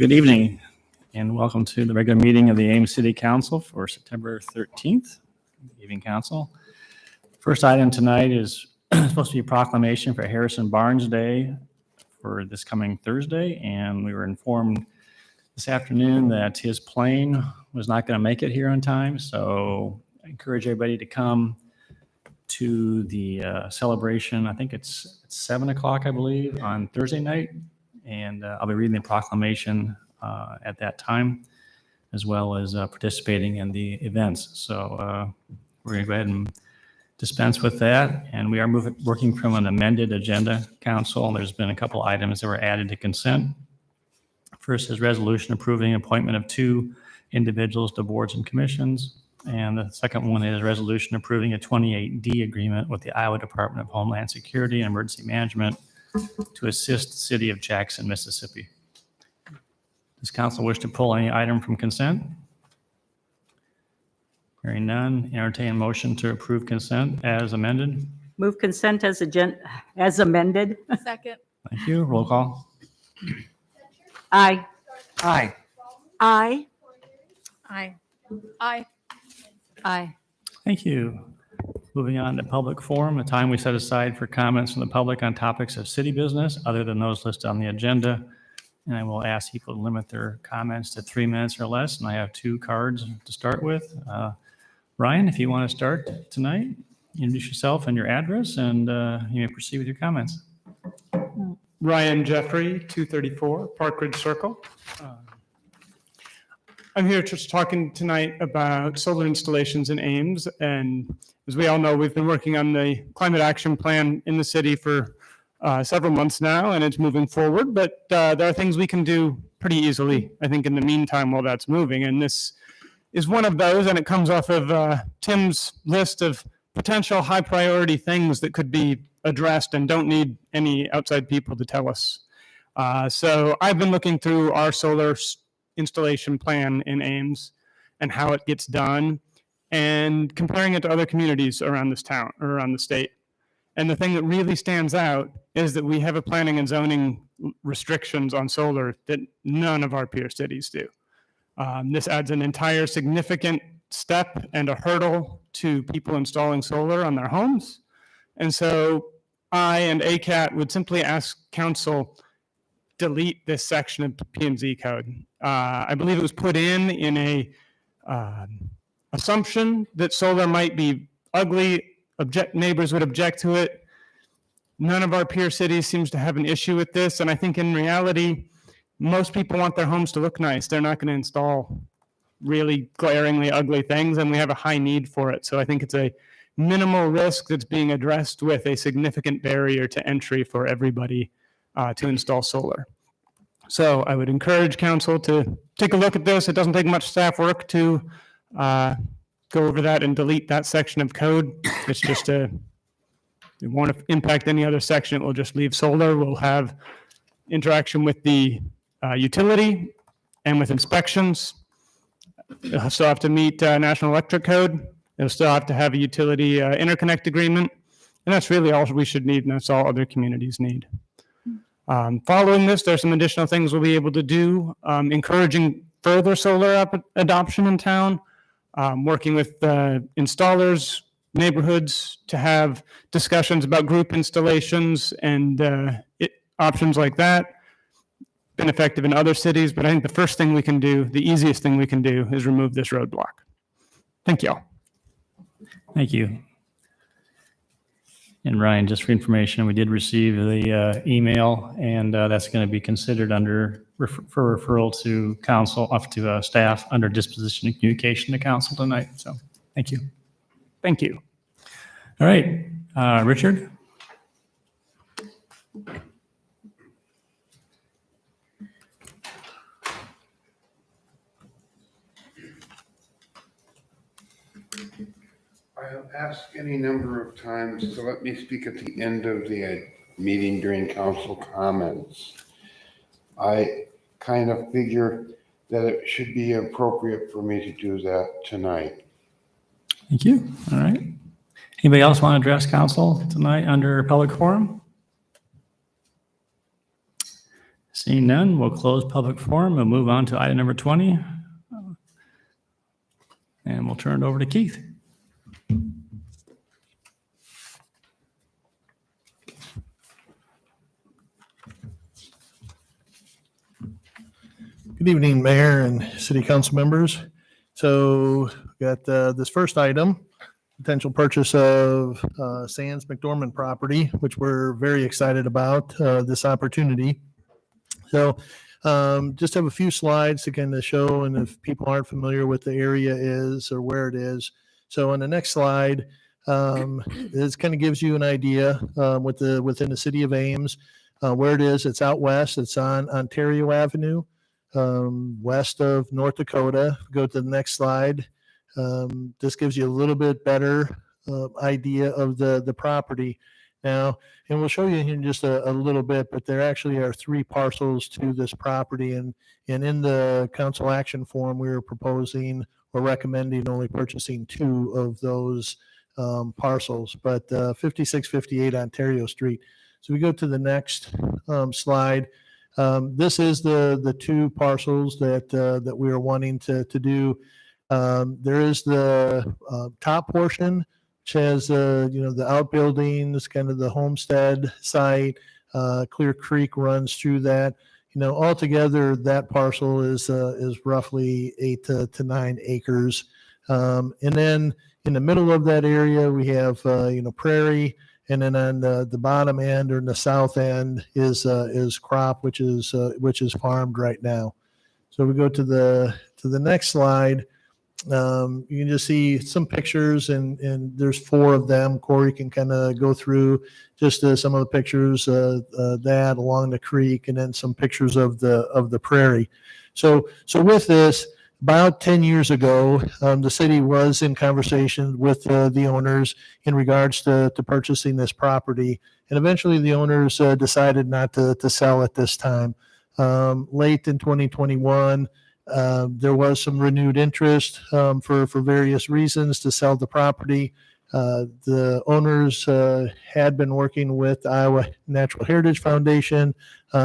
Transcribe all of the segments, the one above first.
Good evening and welcome to the regular meeting of the Ames City Council for September 13th. Good evening, Council. First item tonight is supposed to be a proclamation for Harrison Barnes Day for this coming Thursday, and we were informed this afternoon that his plane was not going to make it here on time, so I encourage everybody to come to the celebration. I think it's 7 o'clock, I believe, on Thursday night, and I'll be reading the proclamation at that time, as well as participating in the events. So we're going to go ahead and dispense with that, and we are working from an amended agenda, Council. There's been a couple items that were added to consent. First is resolution approving appointment of 2 individuals to boards and commissions. And the second one is resolution approving a 28D agreement with the Iowa Department of Homeland Security and Emergency Management to assist the city of Jackson, Mississippi. Does council wish to pull any item from consent? Hearing none, entertain a motion to approve consent as amended. Move consent as amended. Second. Thank you. Roll call. Aye. Aye. Aye. Aye. Aye. Aye. Thank you. Moving on to public forum, a time we set aside for comments from the public on topics of city business other than those listed on the agenda. And I will ask people to limit their comments to 3 minutes or less. And I have 2 cards to start with. Ryan, if you want to start tonight, introduce yourself and your address, and you may proceed with your comments. Ryan Jeffrey, 234 Park Ridge Circle. I'm here just talking tonight about solar installations in Ames. And as we all know, we've been working on the climate action plan in the city for several months now, and it's moving forward. But there are things we can do pretty easily, I think, in the meantime while that's moving. And this is one of those, and it comes off of Tim's list of potential high priority things that could be addressed and don't need any outside people to tell us. So I've been looking through our solar installation plan in Ames and how it gets done and comparing it to other communities around this town or around the state. And the thing that really stands out is that we have a planning and zoning restrictions on solar that none of our peer cities do. This adds an entire significant step and a hurdle to people installing solar on their homes. And so I and ACAT would simply ask council delete this section of P&Z code. I believe it was put in a assumption that solar might be ugly, neighbors would object to it. None of our peer cities seems to have an issue with this, and I think in reality, most people want their homes to look nice. They're not going to install really glaringly ugly things, and we have a high need for it. So I think it's a minimal risk that's being addressed with a significant barrier to entry for everybody to install solar. So I would encourage council to take a look at this. It doesn't take much staff work to go over that and delete that section of code. It's just it won't impact any other section. It will just leave solar. We'll have interaction with the utility and with inspections. It'll still have to meet National Electric Code. It'll still have to have a utility interconnect agreement. And that's really all we should need, and that's all other communities need. Following this, there's some additional things we'll be able to do, encouraging further solar adoption in town, working with installers, neighborhoods to have discussions about group installations and options like that. Been effective in other cities, but I think the first thing we can do, the easiest thing we can do, is remove this roadblock. Thank you all. Thank you. And Ryan, just for information, we did receive the email, and that's going to be considered under for referral to council, up to staff under disposition and communication to council tonight. So thank you. Thank you. All right, Richard. I have asked any number of times to let me speak at the end of the meeting during council comments. I kind of figure that it should be appropriate for me to do that tonight. Thank you. All right. Anybody else want to address council tonight under public forum? Seeing none, we'll close public forum and move on to item number 20. And we'll turn it over to Keith. Good evening, Mayor and City Council members. So we got this first item, potential purchase of Sands McDormand property, which we're very excited about this opportunity. So just have a few slides to kind of show, and if people aren't familiar with the area is or where it is. So on the next slide, this kind of gives you an idea within the city of Ames, where it is. It's out west. It's on Ontario Avenue. West of North Dakota. Go to the next slide. This gives you a little bit better idea of the property now, and we'll show you in just a little bit, but there actually are 3 parcels to this property, and in the council action form, we were proposing or recommending only purchasing 2 of those parcels, but 5658 Ontario Street. So we go to the next slide. This is the 2 parcels that we are wanting to do. There is the top portion, which has the outbuildings, kind of the homestead site. Clear Creek runs through that. Altogether that parcel is roughly 8 to 9 acres. And then in the middle of that area we have prairie. And then on the bottom end or in the south end is crop, which is farmed right now. So we go to the next slide. You can just see some pictures, and there's 4 of them. Corey can kind of go through just some of the pictures that along the creek, and then some pictures of the prairie. So with this, about 10 years ago, the city was in conversation with the owners in regards to purchasing this property. And eventually the owners decided not to sell at this time. Late in 2021, there was some renewed interest for various reasons to sell the property. The owners had been working with the Iowa Natural Heritage Foundation.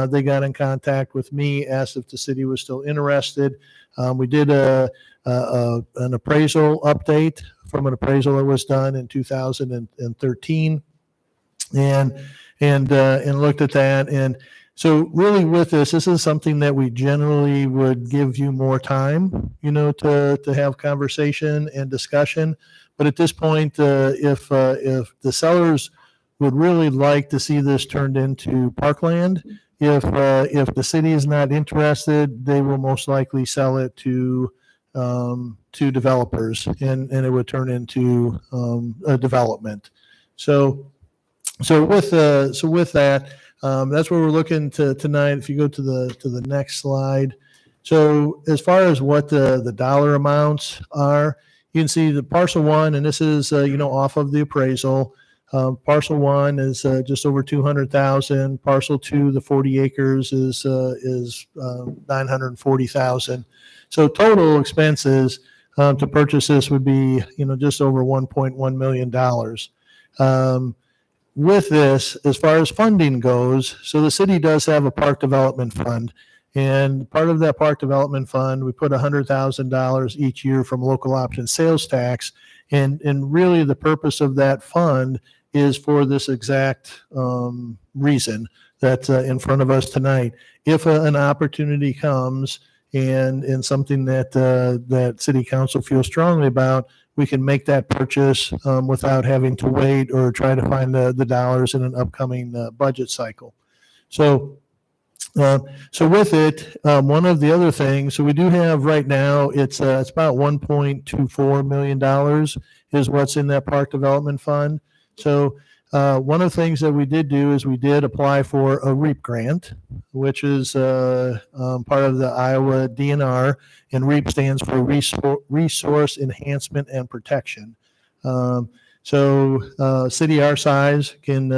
They got in contact with me, asked if the city was still interested. We did an appraisal update from an appraisal that was done in 2013, and looked at that. And so really with this is something that we generally would give you more time, to have conversation and discussion. But at this point, if the sellers would really like to see this turned into parkland, if the city is not interested, they will most likely sell it to developers, and it would turn into a development. So with that, that's where we're looking to tonight. If you go to the next slide. So as far as what the dollar amounts are, you can see the parcel 1, and this is off of the appraisal. Parcel 1 is just over 200,000. Parcel 2, the 40 acres, is 940,000. So total expenses to purchase this would be just over $1.1 million. With this, as far as funding goes, so the city does have a park development fund. And part of that park development fund, we put $100,000 each year from local option sales tax. And really the purpose of that fund is for this exact reason that's in front of us tonight. If an opportunity comes and something that city council feels strongly about, we can make that purchase without having to wait or try to find the dollars in an upcoming budget cycle. So with it, one of the other things, so we do have right now, it's about $1.24 million is what's in that park development fund. So one of the things that we did do is we did apply for a REAP grant, which is part of the Iowa DNR, and REAP stands for Resource Enhancement and Protection. So city our size can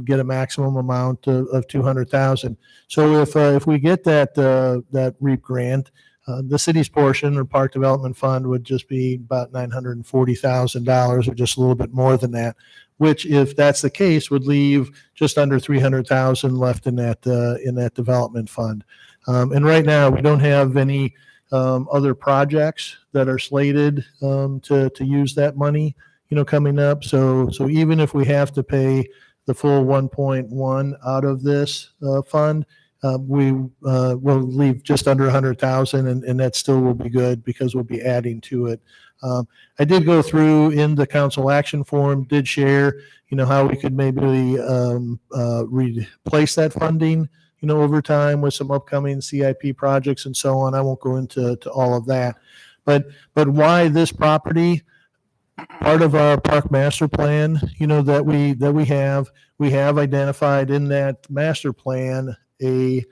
get a maximum amount of 200,000. So if we get that REAP grant, the city's portion or park development fund would just be about $940,000, or just a little bit more than that. which if that's the case would leave just under 300,000 left in that development fund. And right now we don't have any other projects that are slated to use that money, coming up. So even if we have to pay the full 1.1 out of this fund, we will leave just under 100,000, and that still will be good because we'll be adding to it. I did go through in the council action form, did share, how we could maybe replace that funding, over time with some upcoming CIP projects and so on. I won't go into all of that, but why this property? Part of our park master plan, that we have identified in that master plan a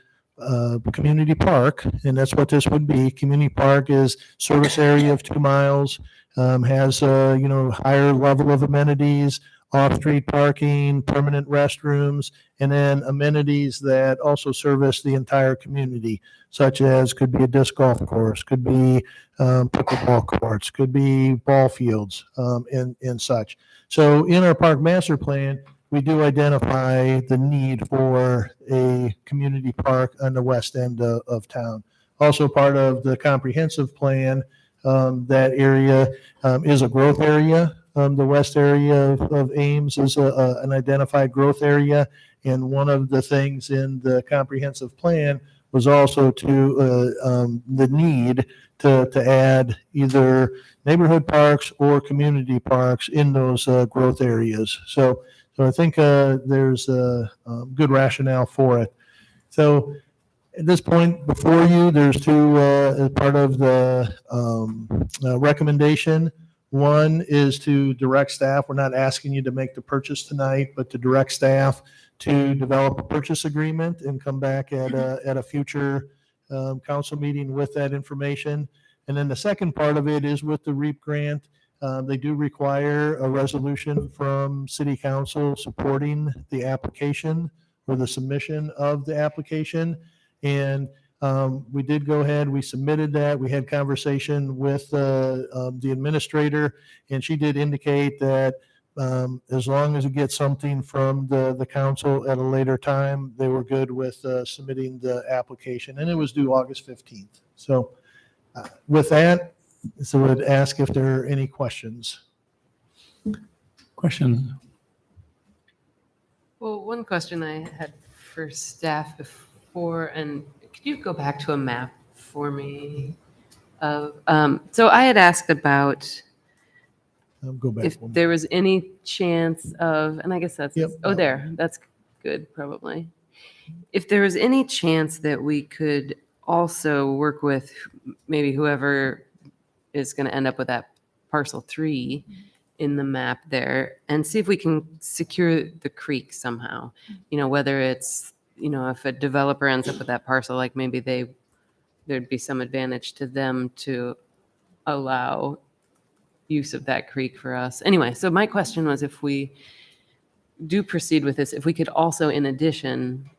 community park, and that's what this would be. Community park is service area of 2 miles, has higher level of amenities, off-street parking, permanent restrooms, and then amenities that also service the entire community, such as could be a disc golf course, could be pickleball courts, could be ball fields, and such. So in our park master plan, we do identify the need for a community park on the west end of town. Also part of the comprehensive plan, that area is a growth area. The west area of Ames is an identified growth area. And one of the things in the comprehensive plan was also the need to add either neighborhood parks or community parks in those growth areas. So I think there's a good rationale for it. So at this point before you, there's two as part of the recommendation. One is to direct staff. We're not asking you to make the purchase tonight, but to direct staff to develop a purchase agreement and come back at a future council meeting with that information. And then the second part of it is with the REAP grant. They do require a resolution from city council supporting the application or the submission of the application. And we did go ahead, we submitted that. We had conversation with the administrator, and she did indicate that as long as we get something from the council at a later time, they were good with submitting the application, and it was due August 15th. So with that, I would ask if there are any questions. Questions? Well, one question I had for staff before, and could you go back to a map for me? So I had asked about Go back. if there was any chance of, and I guess that's, Yep. oh, there, that's good, probably. If there was any chance that we could also work with maybe whoever is going to end up with that parcel 3 in the map there and see if we can secure the creek somehow, whether it's, if a developer ends up with that parcel, like maybe there'd be some advantage to them to allow use of that creek for us. Anyway, so my question was, if we do proceed with this, if we could also, in addition,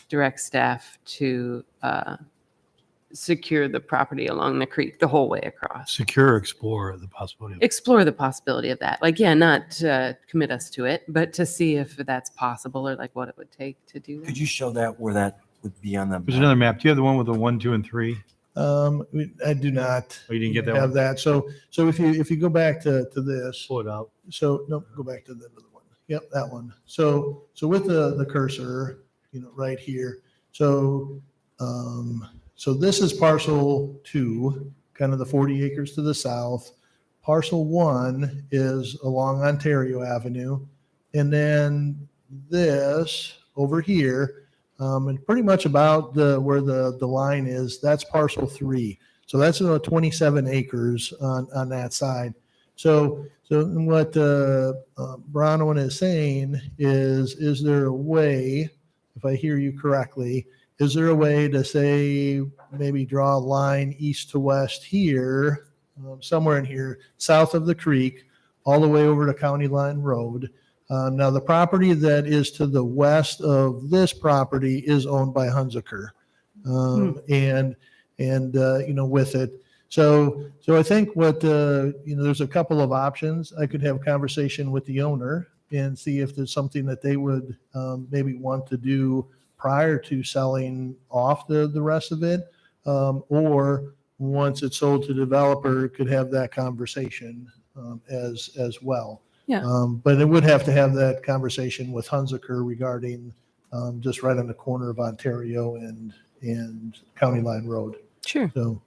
direct staff to secure the property along the creek the whole way across. Secure, explore the possibility. Explore the possibility of that. Like, yeah, not to commit us to it, but to see if that's possible or like what it would take to do that. Could you show that where that would be on the There's map? another map. Do you have the one with the 1, 2, and 3? I do not Oh, you didn't get that have one? that. So if you go back to this, Pull it out. so no, go back to the other one. Yep, that one. So with the cursor, right here. So this is parcel 2, kind of the 40 acres to the south. Parcel 1 is along Ontario Avenue. And then this over here, and pretty much about where the line is, that's parcel 3. So that's about 27 acres on that side. So what Bronwyn is saying is there a way, if I hear you correctly, is there a way to say maybe draw a line east to west here, somewhere in here, south of the creek, all the way over to County Line Road? Now, the property that is to the west of this property is owned by Hunziker, and with it. So I think what there's a couple of options. I could have a conversation with the owner and see if there's something that they would maybe want to do prior to selling off the rest of it. Or once it's sold to the developer, could have that conversation as well. Yeah. But it would have to have that conversation with Hunziker regarding just right on the corner of Ontario and County Line Road. Sure. So,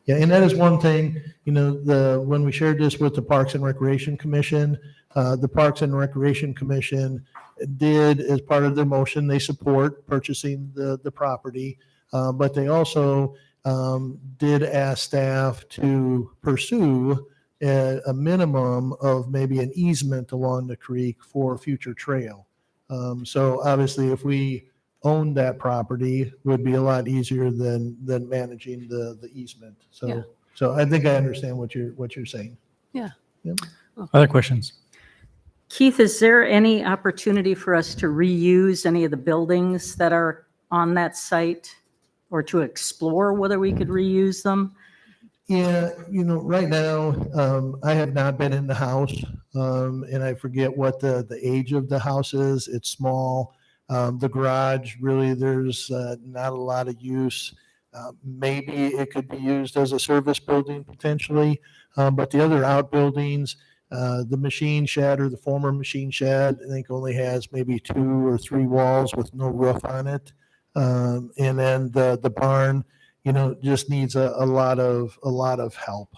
yeah, and that is one thing, when we shared this with the Parks and Recreation Commission, the Parks and Recreation Commission did, as part of their motion, they support purchasing the property, but they also did ask staff to pursue a minimum of maybe an easement along the creek for a future trail. So obviously, if we owned that property, would be a lot easier than managing the easement. Yeah. So I think I understand what you're saying. Yeah. Yep. Other questions? Keith, is there any opportunity for us to reuse any of the buildings that are on that site, or to explore whether we could reuse them? Yeah, right now, I have not been in the house, and I forget what the age of the house is. It's small. The garage, really, there's not a lot of use. Maybe it could be used as a service building potentially, but the other outbuildings, the machine shed or the former machine shed, I think only has maybe 2 or 3 walls with no roof on it. And then the barn, just needs a lot of help.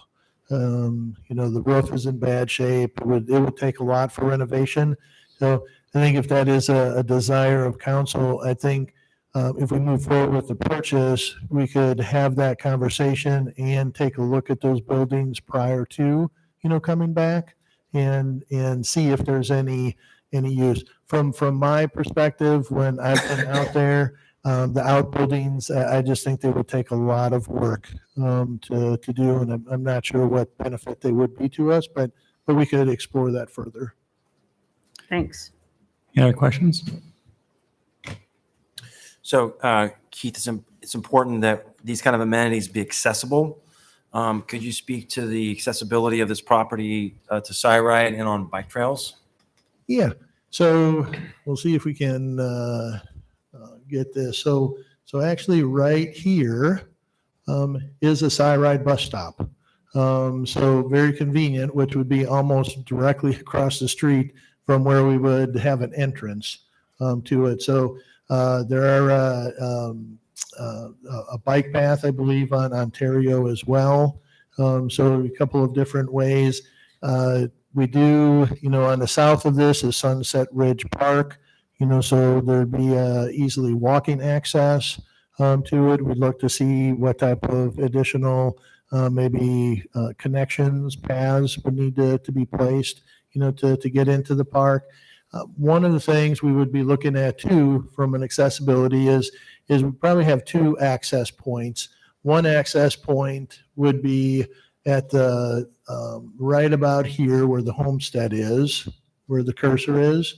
The roof is in bad shape. It would take a lot for renovation. So I think if that is a desire of council, I think if we move forward with the purchase, we could have that conversation and take a look at those buildings prior to, coming back and see if there's any use. From my perspective, when I've been out there, the outbuildings, I just think they would take a lot of work to do, and I'm not sure what benefit they would be to us, but we could explore that further. Thanks. Any other questions? So Keith, it's important that these kind of amenities be accessible. Could you speak to the accessibility of this property to Cyrite and on bike trails? Yeah, so we'll see if we can get this. So actually right here is a Cyrite bus stop. So very convenient, which would be almost directly across the street from where we would have an entrance to it. So there are a bike path, I believe, on Ontario as well. So a couple of different ways. We do, on the south of this is Sunset Ridge Park, so there'd be easily walking access to it. We'd look to see what type of additional maybe connections, paths would need to be placed, to get into the park. One of the things we would be looking at too from an accessibility is we probably have 2 access points. One access point would be at the right about here where the homestead is, where the cursor is.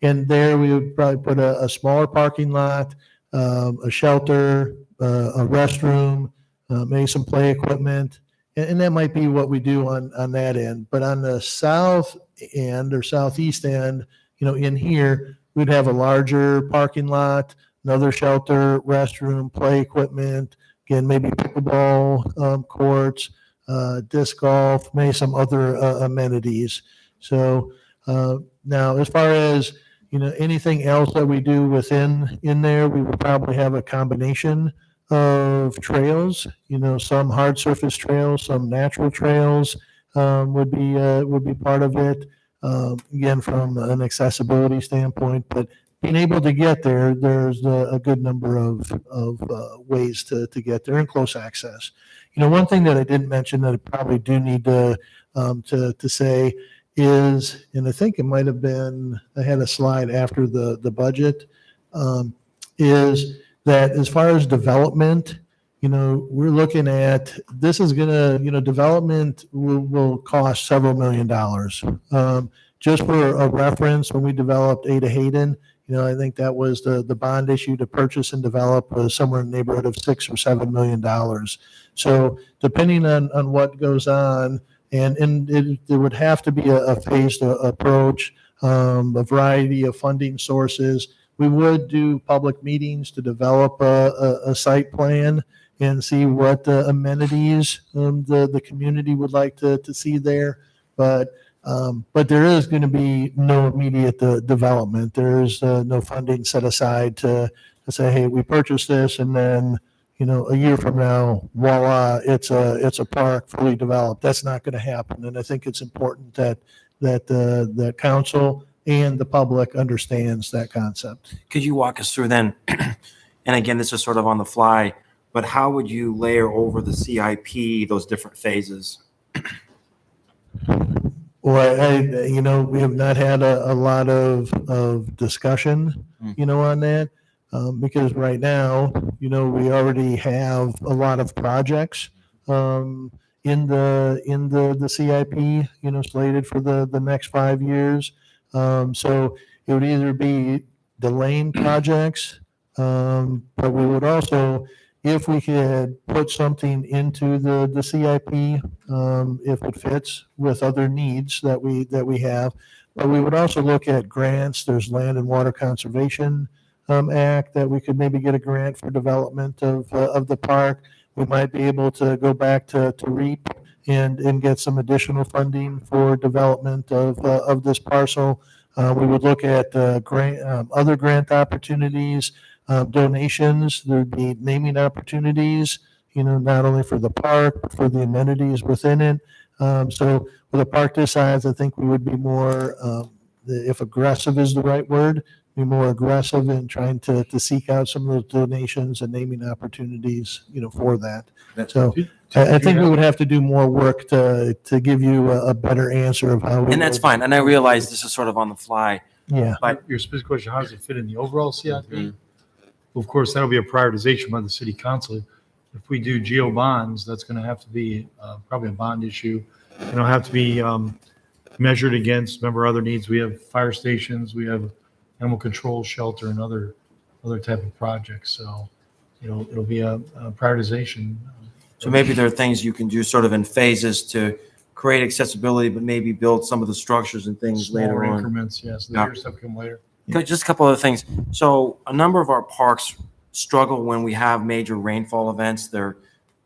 And there we would probably put a smaller parking lot, a shelter, a restroom, maybe some play equipment. And that might be what we do on that end. But on the south end or southeast end, in here, we'd have a larger parking lot, another shelter, restroom, play equipment, again, maybe pickleball courts, disc golf, maybe some other amenities. So now as far as, anything else that we do in there, we would probably have a combination of trails, some hard surface trails, some natural trails would be part of it. Again, from an accessibility standpoint, but being able to get there, there's a good number of ways to get there and close access. One thing that I didn't mention that I probably do need to say is, and I think it might have been, I had a slide after the budget, is that as far as development, we're looking at, this is going to, development will cost several $1 million. Just for a reference, when we developed Ada Hayden, I think that was the bond issue to purchase and develop was somewhere in the neighborhood of $6 or $7 million. So depending on what goes on, and there would have to be a phased approach. a variety of funding sources. We would do public meetings to develop a site plan and see what amenities the community would like to see there. But there is going to be no immediate development. There's no funding set aside to say, hey, we purchased this, and then a year from now, voila, it's a park fully developed. That's not going to happen. And I think it's important that the council and the public understands that concept. Could you walk us through then, and again, this is sort of on the fly, but how would you layer over the CIP, those different phases? Well, we have not had a lot of discussion, on that, because right now, we already have a lot of projects in the CIP, slated for the next 5 years. So it would either be delaying projects, but we would also, if we could put something into the CIP, if it fits with other needs that we have. But we would also look at grants. There's Land and Water Conservation Act that we could maybe get a grant for development of the park. We might be able to go back to REAP and get some additional funding for development of this parcel. We would look at other grant opportunities, donations. There'd be naming opportunities, not only for the park, but for the amenities within it. So with a park this size, I think we would be more, if aggressive is the right word, be more aggressive in trying to seek out some of those donations and naming opportunities, for that. So I think we would have to do more work to give you a better answer of how. And that's fine. And I realize this is sort of on the fly. Yeah. But Your specific question, how does it fit in the overall CIP? Mhm. Well, of course, that'll be a prioritization by the city council. If we do geo bonds, that's going to have to be probably a bond issue. It'll have to be measured against, remember, other needs. We have fire stations, we have animal control shelter, and other type of projects. So, it'll be a prioritization. so maybe there are things you can do sort of in phases to create accessibility, but maybe build some of the structures and things later Smaller on. increments, yes. The Yeah. bigger stuff come later. Okay, just a couple other things. So a number of our parks struggle when we have major rainfall events. They're,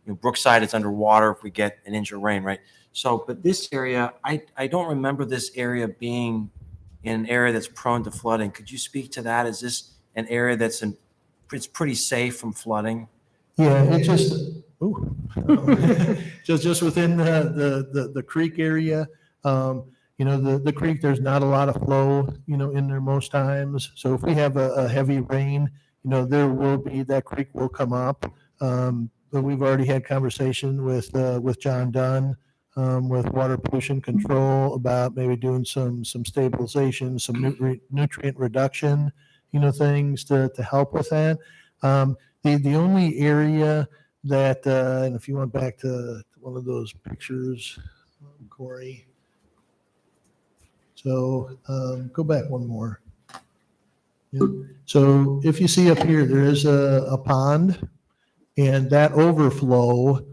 Brookside is underwater if we get an inch of rain, right? So, but this area, I don't remember this area being in an area that's prone to flooding. Could you speak to that? Is this an area it's pretty safe from flooding? Yeah, it's just within the creek area. The creek, there's not a lot of flow, in there most times. So if we have a heavy rain, there will be, that creek will come up. But we've already had conversation with John Dunn, with Water Pollution Control about maybe doing some stabilization, some nutrient reduction, things to help with that. The only area that, and if you went back to one of those pictures, Corey. So go back one more. Yep. So if you see up here, there is a pond, and that overflow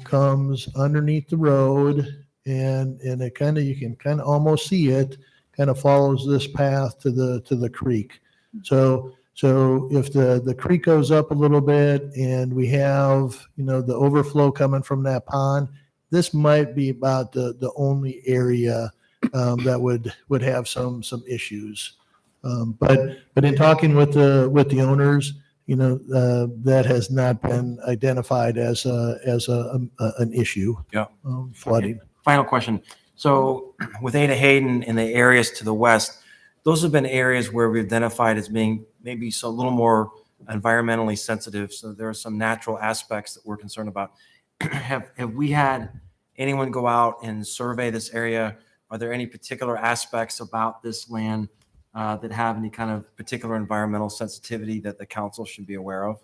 comes underneath the road, and it you can kind of almost see it, kind of follows this path to the creek. So if the creek goes up a little bit and we have, the overflow coming from that pond, this might be about the only area that would have some issues. But in talking with the owners, that has not been identified as an issue. Yeah. Flooding. Final question. So with Ada Hayden and the areas to the west, those have been areas where we've identified as being maybe a little more environmentally sensitive. So there are some natural aspects that we're concerned about. Have we had anyone go out and survey this area? Are there any particular aspects about this land that have any kind of particular environmental sensitivity that the council should be aware of?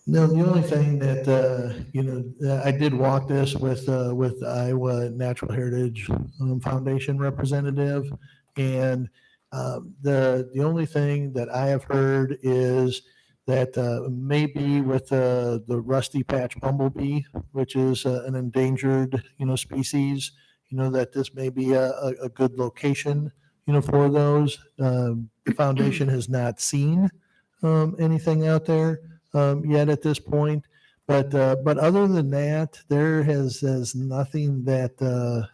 No, the only thing that, I did walk this with the Iowa Natural Heritage Foundation representative. And the only thing that I have heard is that maybe with the rusty patch bumblebee, which is an endangered, species, that this may be a good location, for those. The foundation has not seen anything out there yet at this point. But other than that, there has nothing that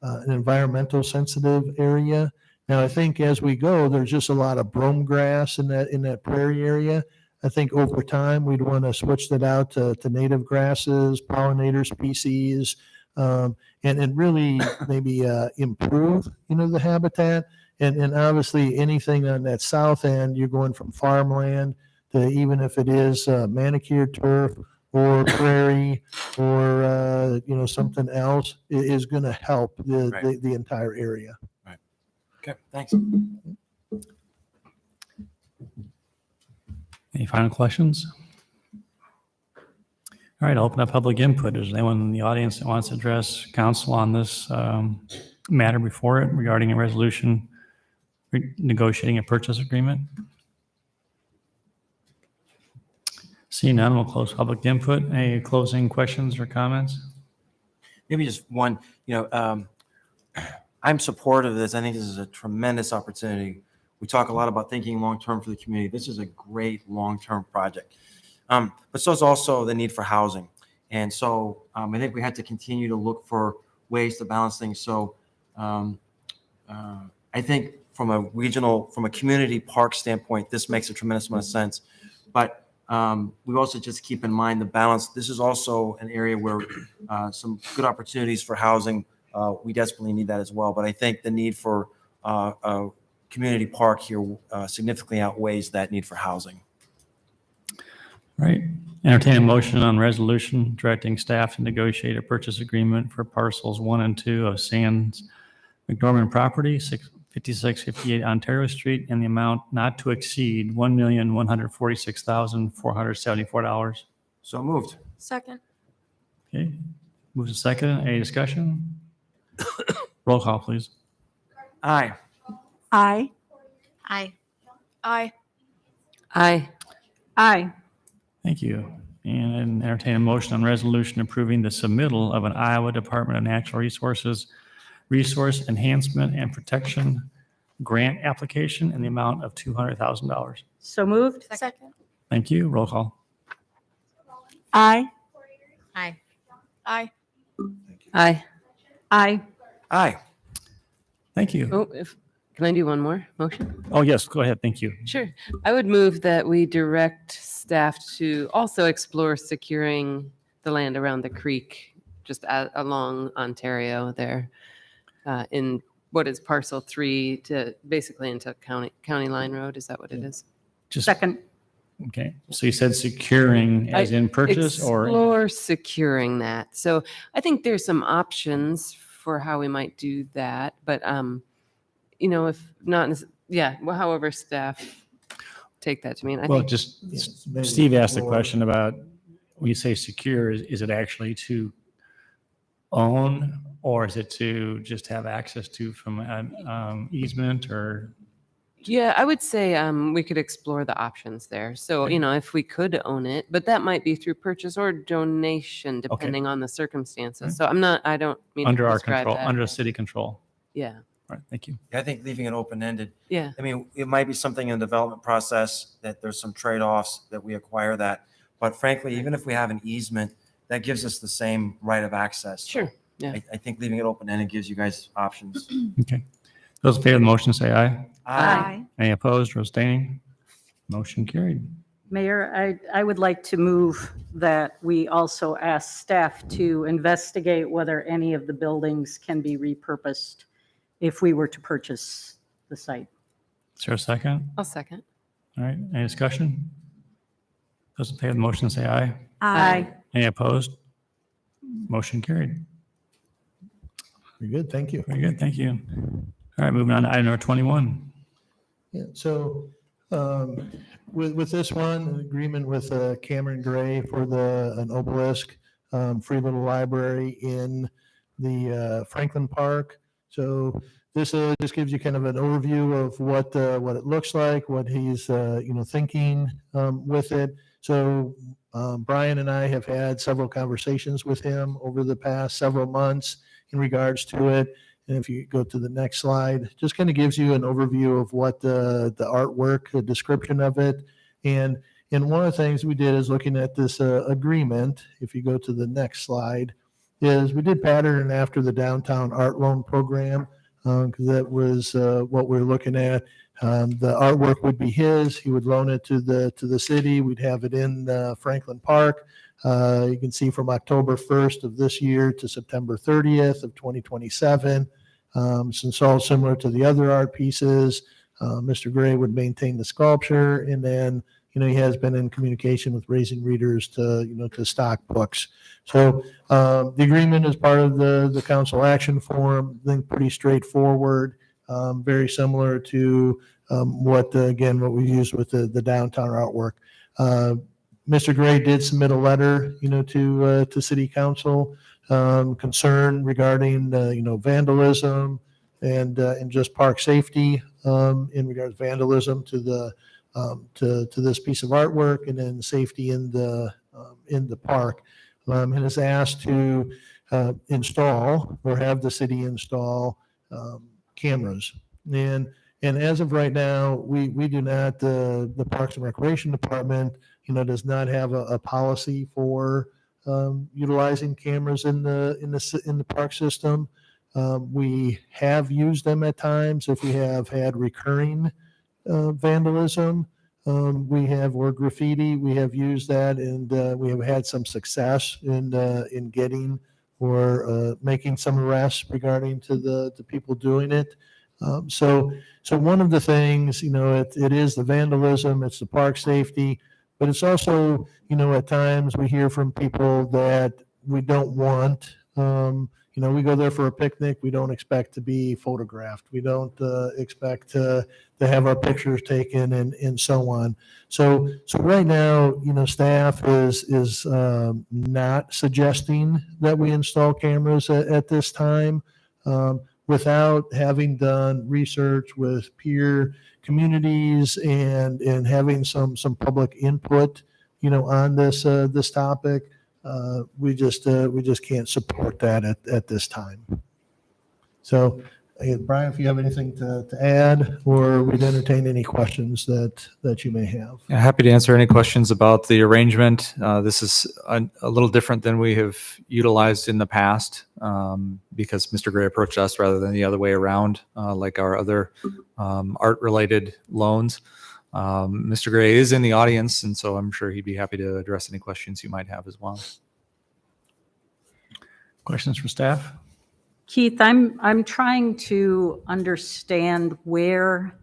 an environmental sensitive area. Now, I think as we go, there's just a lot of brome grass in that prairie area. I think over time, we'd want to switch that out to native grasses, pollinator species, and really maybe improve, the habitat. And obviously, anything on that south end, you're going from farmland to, even if it is manicured turf or prairie or, something else, is going to help the entire area. Okay, thanks. Any final questions? All right, I'll open up public input. Is there anyone in the audience that wants to address council on this matter before it regarding a resolution negotiating a purchase agreement? Seeing none, we'll close public input. Any closing questions or comments? Maybe just one, I'm supportive of this. I think this is a tremendous opportunity. We talk a lot about thinking long-term for the community. This is a great long-term project. But so is also the need for housing. And so I think we have to continue to look for ways to balance things. So I think from a community park standpoint, this makes a tremendous amount of sense. But we also just keep in mind the balance. This is also an area where some good opportunities for housing. We desperately need that as well. But I think the need for a community park here significantly outweighs that need for housing. All right. Entertain a motion on resolution directing staff to negotiate a purchase agreement for parcels 1 and 2 of Sands McDormand property, 5658 Ontario Street, in the amount not to exceed $1,146,474. So moved. Second. Okay. Moves to second. Any discussion? Roll call, please. Aye. Aye. Aye. Aye. Aye. Aye. Thank you. And entertain a motion on resolution approving the submittal of an Iowa Department of Natural Resources Resource Enhancement and Protection Grant application in the amount of $200,000. So moved. Second. Thank you. Roll call. Aye. Aye. Aye. Aye. Aye. Aye. Thank you. Oh, can I do one more motion? Oh, yes, go ahead. Thank you. Sure. I would move that we direct staff to also explore securing the land around the creek, just along Ontario there, in what is parcel 3 to basically into County Line Road. Is that what it is? Just, Second. okay. So you said securing as in purchase or? Explore securing that. So I think there's some options for how we might do that, but if not, well, however staff take that to mean. I Well, think just, maybe Steve asked the explore. question about, when you say secure, is it actually to own, or is it to just have access to from an easement or? Yeah, I would say we could explore the options there. So, if we could own it, but that might be through purchase or donation, depending on the circumstances. So I don't mean Under to our describe control, that. under city control. Yeah, All right, thank you. I think leaving it open-ended. yeah. I mean, it might be something in the development process that there's some trade-offs that we acquire that. But frankly, even if we have an easement, that gives us the same right of access. So Sure. Yeah. I think leaving it open-ended gives you guys options. Okay. Those in favor of the motion say aye. Aye. Any opposed or abstaining? Motion carried. Mayor, I would like to move that we also ask staff to investigate whether any of the buildings can be repurposed if we were to purchase the site. Is there a second? I'll second. All right, any discussion? Those in favor of the motion say aye. Aye. Any opposed? Motion carried. Very good. Thank you. Very good, thank you. All right, moving on to item number 21. Yeah, so with this one, an agreement with Cameron Gray for an obelisk, free little library in the Franklin Park. So this just gives you kind of an overview of what it looks like, what he's thinking with it. So Brian and I have had several conversations with him over the past several months in regards to it. And if you go to the next slide, just kind of gives you an overview of what the artwork, the description of it. And one of the things we did is looking at this agreement, if you go to the next slide, is we did pattern after the downtown art loan program, because that was what we're looking at. The artwork would be his. He would loan it to the city. We'd have it in Franklin Park. You can see from October 1st of this year to September 30th of 2027. Since all similar to the other art pieces, Mr. Gray would maintain the sculpture, and then he has been in communication with raising readers to stock books. So the agreement is part of the council action form. I think pretty straightforward, very similar to what we used with the downtown artwork. Mr. Gray did submit a letter, to City Council, concern regarding vandalism and just park safety, in regards to vandalism to this piece of artwork, and then safety in the park, and is asked to install or have the city install cameras. And as of right now, we do not, the Parks and Recreation Department, does not have a policy for utilizing cameras in the park system. We have used them at times if we have had recurring vandalism. Or graffiti. We have used that, and we have had some success in getting or making some arrests regarding to the people doing it. So one of the things, it is the vandalism, it's the park safety, but it's also, at times we hear from people that we don't want, we go there for a picnic, we don't expect to be photographed. We don't expect to have our pictures taken and so on. So right now, staff is not suggesting that we install cameras at this time. Without having done research with peer communities and having some public input, on this topic, we just can't support that at this time. So, Brian, if you have anything to add, or we'd entertain any questions that you may have. Yeah, happy to answer any questions about the arrangement. This is a little different than we have utilized in the past, because Mr. Gray approached us rather than the other way around, like our other art-related loans. Mr. Gray is in the audience, and so I'm sure he'd be happy to address any questions you might have as well. Questions from staff? Keith, I'm trying to understand where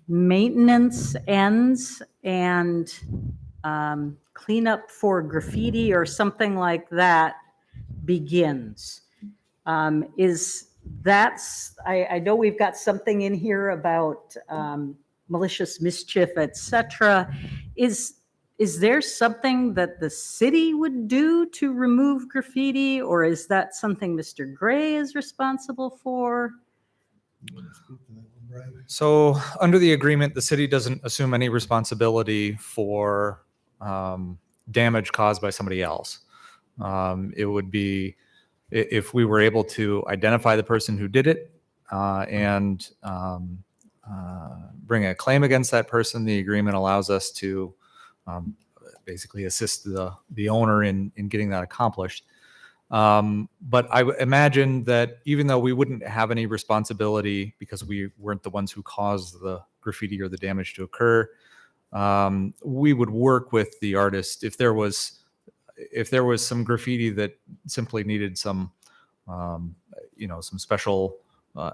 maintenance ends and cleanup for graffiti or something like that begins. I know we've got something in here about malicious mischief, etc. Is there something that the city would do to remove graffiti, or is that something Mr. Gray is responsible for? So under the agreement, the city doesn't assume any responsibility for damage caused by somebody else. It would be if we were able to identify the person who did it and bring a claim against that person. The agreement allows us to basically assist the owner in getting that accomplished. But I imagine that even though we wouldn't have any responsibility because we weren't the ones who caused the graffiti or the damage to occur, we would work with the artist if there was some graffiti that simply needed some special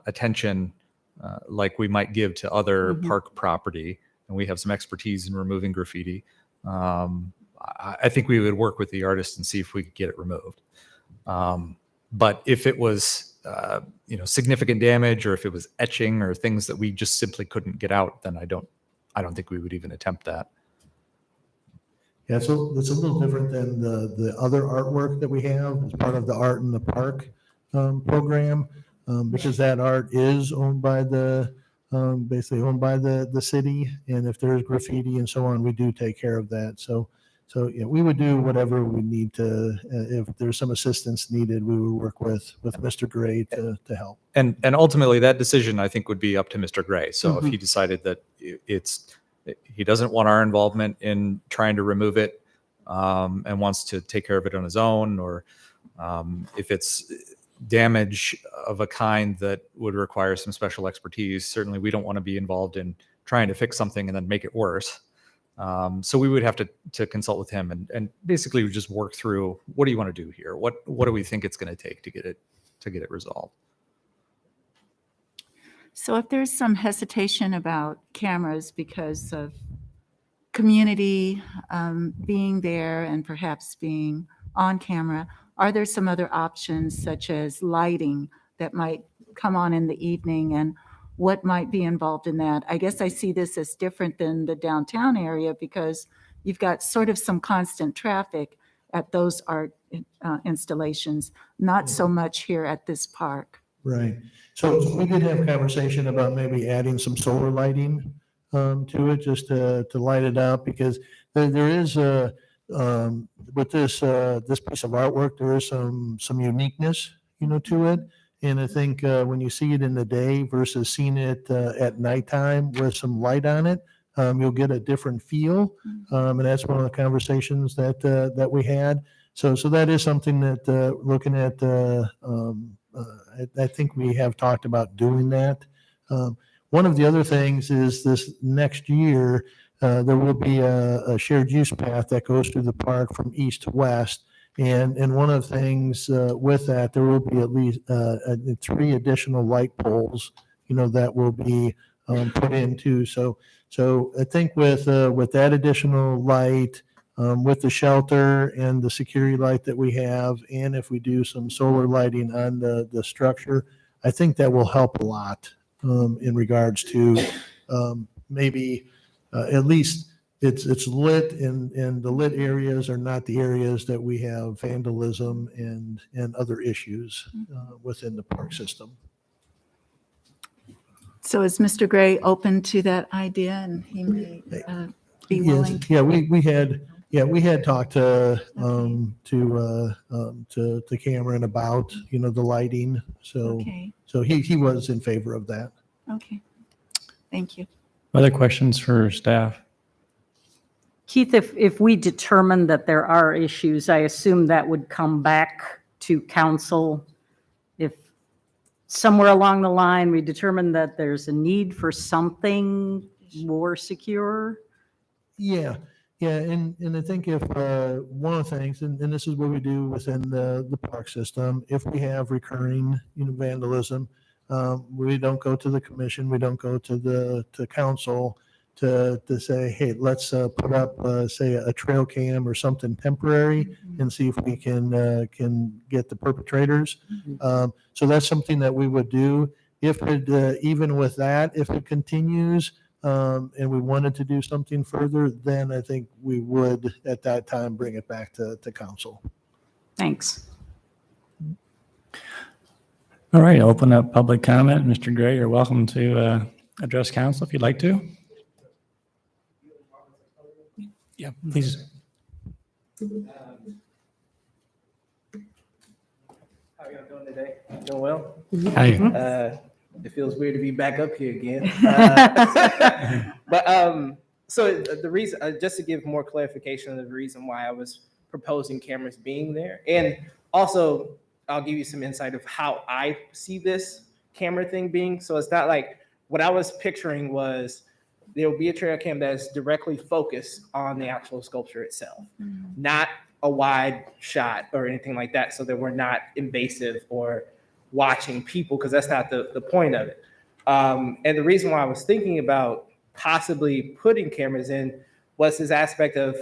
attention, like we might give to other park property, and we have some expertise in removing graffiti. I think we would work with the artist and see if we could get it removed. But if it was, significant damage, or if it was etching or things that we just simply couldn't get out, then I don't think we would even attempt that. Yeah, so it's a little different than the other artwork that we have as part of the Art in the Park program, because that art is owned by basically owned by the city, and if there's graffiti and so on, we do take care of that. So So, yeah, we would do whatever we need to, if there's some assistance needed, we would work with Mr. Gray to help. And ultimately, that decision, I think, would be up to Mr. Gray. So if he decided that he doesn't want our involvement in trying to remove it, and wants to take care of it on his own, or if it's damage of a kind that would require some special expertise, certainly we don't want to be involved in trying to fix something and then make it worse. So we would have to consult with him and basically just work through, what do you want to do here? What do we think it's going to take to get it resolved? So if there's some hesitation about cameras because of community being there and perhaps being on camera, are there some other options such as lighting that might come on in the evening, and what might be involved in that? I guess I see this as different than the downtown area because you've got sort of some constant traffic at those art installations, not so much here at this park. Right. So we did have a conversation about maybe adding some solar lighting to it, just to light it up, because there is a, with this piece of artwork, there is some uniqueness, to it. And I think when you see it in the day versus seeing it at nighttime with some light on it, you'll get a different feel. And that's one of the conversations that we had. So that is something that looking at, I think we have talked about doing that. One of the other things is this next year, there will be a shared use path that goes through the park from east to west. And one of the things with that, there will be at least 3 additional light poles, that will be put into. So I think with that additional light, with the shelter and the security light that we have, and if we do some solar lighting on the structure, I think that will help a lot in regards to maybe at least it's lit, and the lit areas are not the areas that we have vandalism and other issues within the park system. So is Mr. Gray open to that idea, and he may be Yes, willing? yeah, we had talked to Cameron about, the lighting. So Okay, he was in favor of that. okay. Thank you. Other questions for staff? Keith, if we determine that there are issues, I assume that would come back to council. If somewhere along the line, we determine that there's a need for something more secure. Yeah, and I think if one of the things, and this is what we do within the park system, if we have recurring, vandalism, we don't go to the commission, we don't go to council to say, hey, let's put up, say, a trail cam or something temporary and see if we can get the perpetrators. So that's something that we would do. If it, even with that, if it continues, and we wanted to do something further, then I think we would at that time bring it back to council. Thanks. All right, open up public comment. Mr. Gray, you're welcome to address council if you'd like to. Yeah, please. How are y'all doing today? Doing well? Hi. It feels weird to be back up here again. But so the reason, just to give more clarification of the reason why I was proposing cameras being there, and also I'll give you some insight of how I see this camera thing being. So it's not like, what I was picturing was there will be a trail cam that is directly focused on the actual sculpture itself, not a wide shot or anything like that, so that we're not invasive or watching people, because that's not the point of it. And the reason why I was thinking about possibly putting cameras in was this aspect of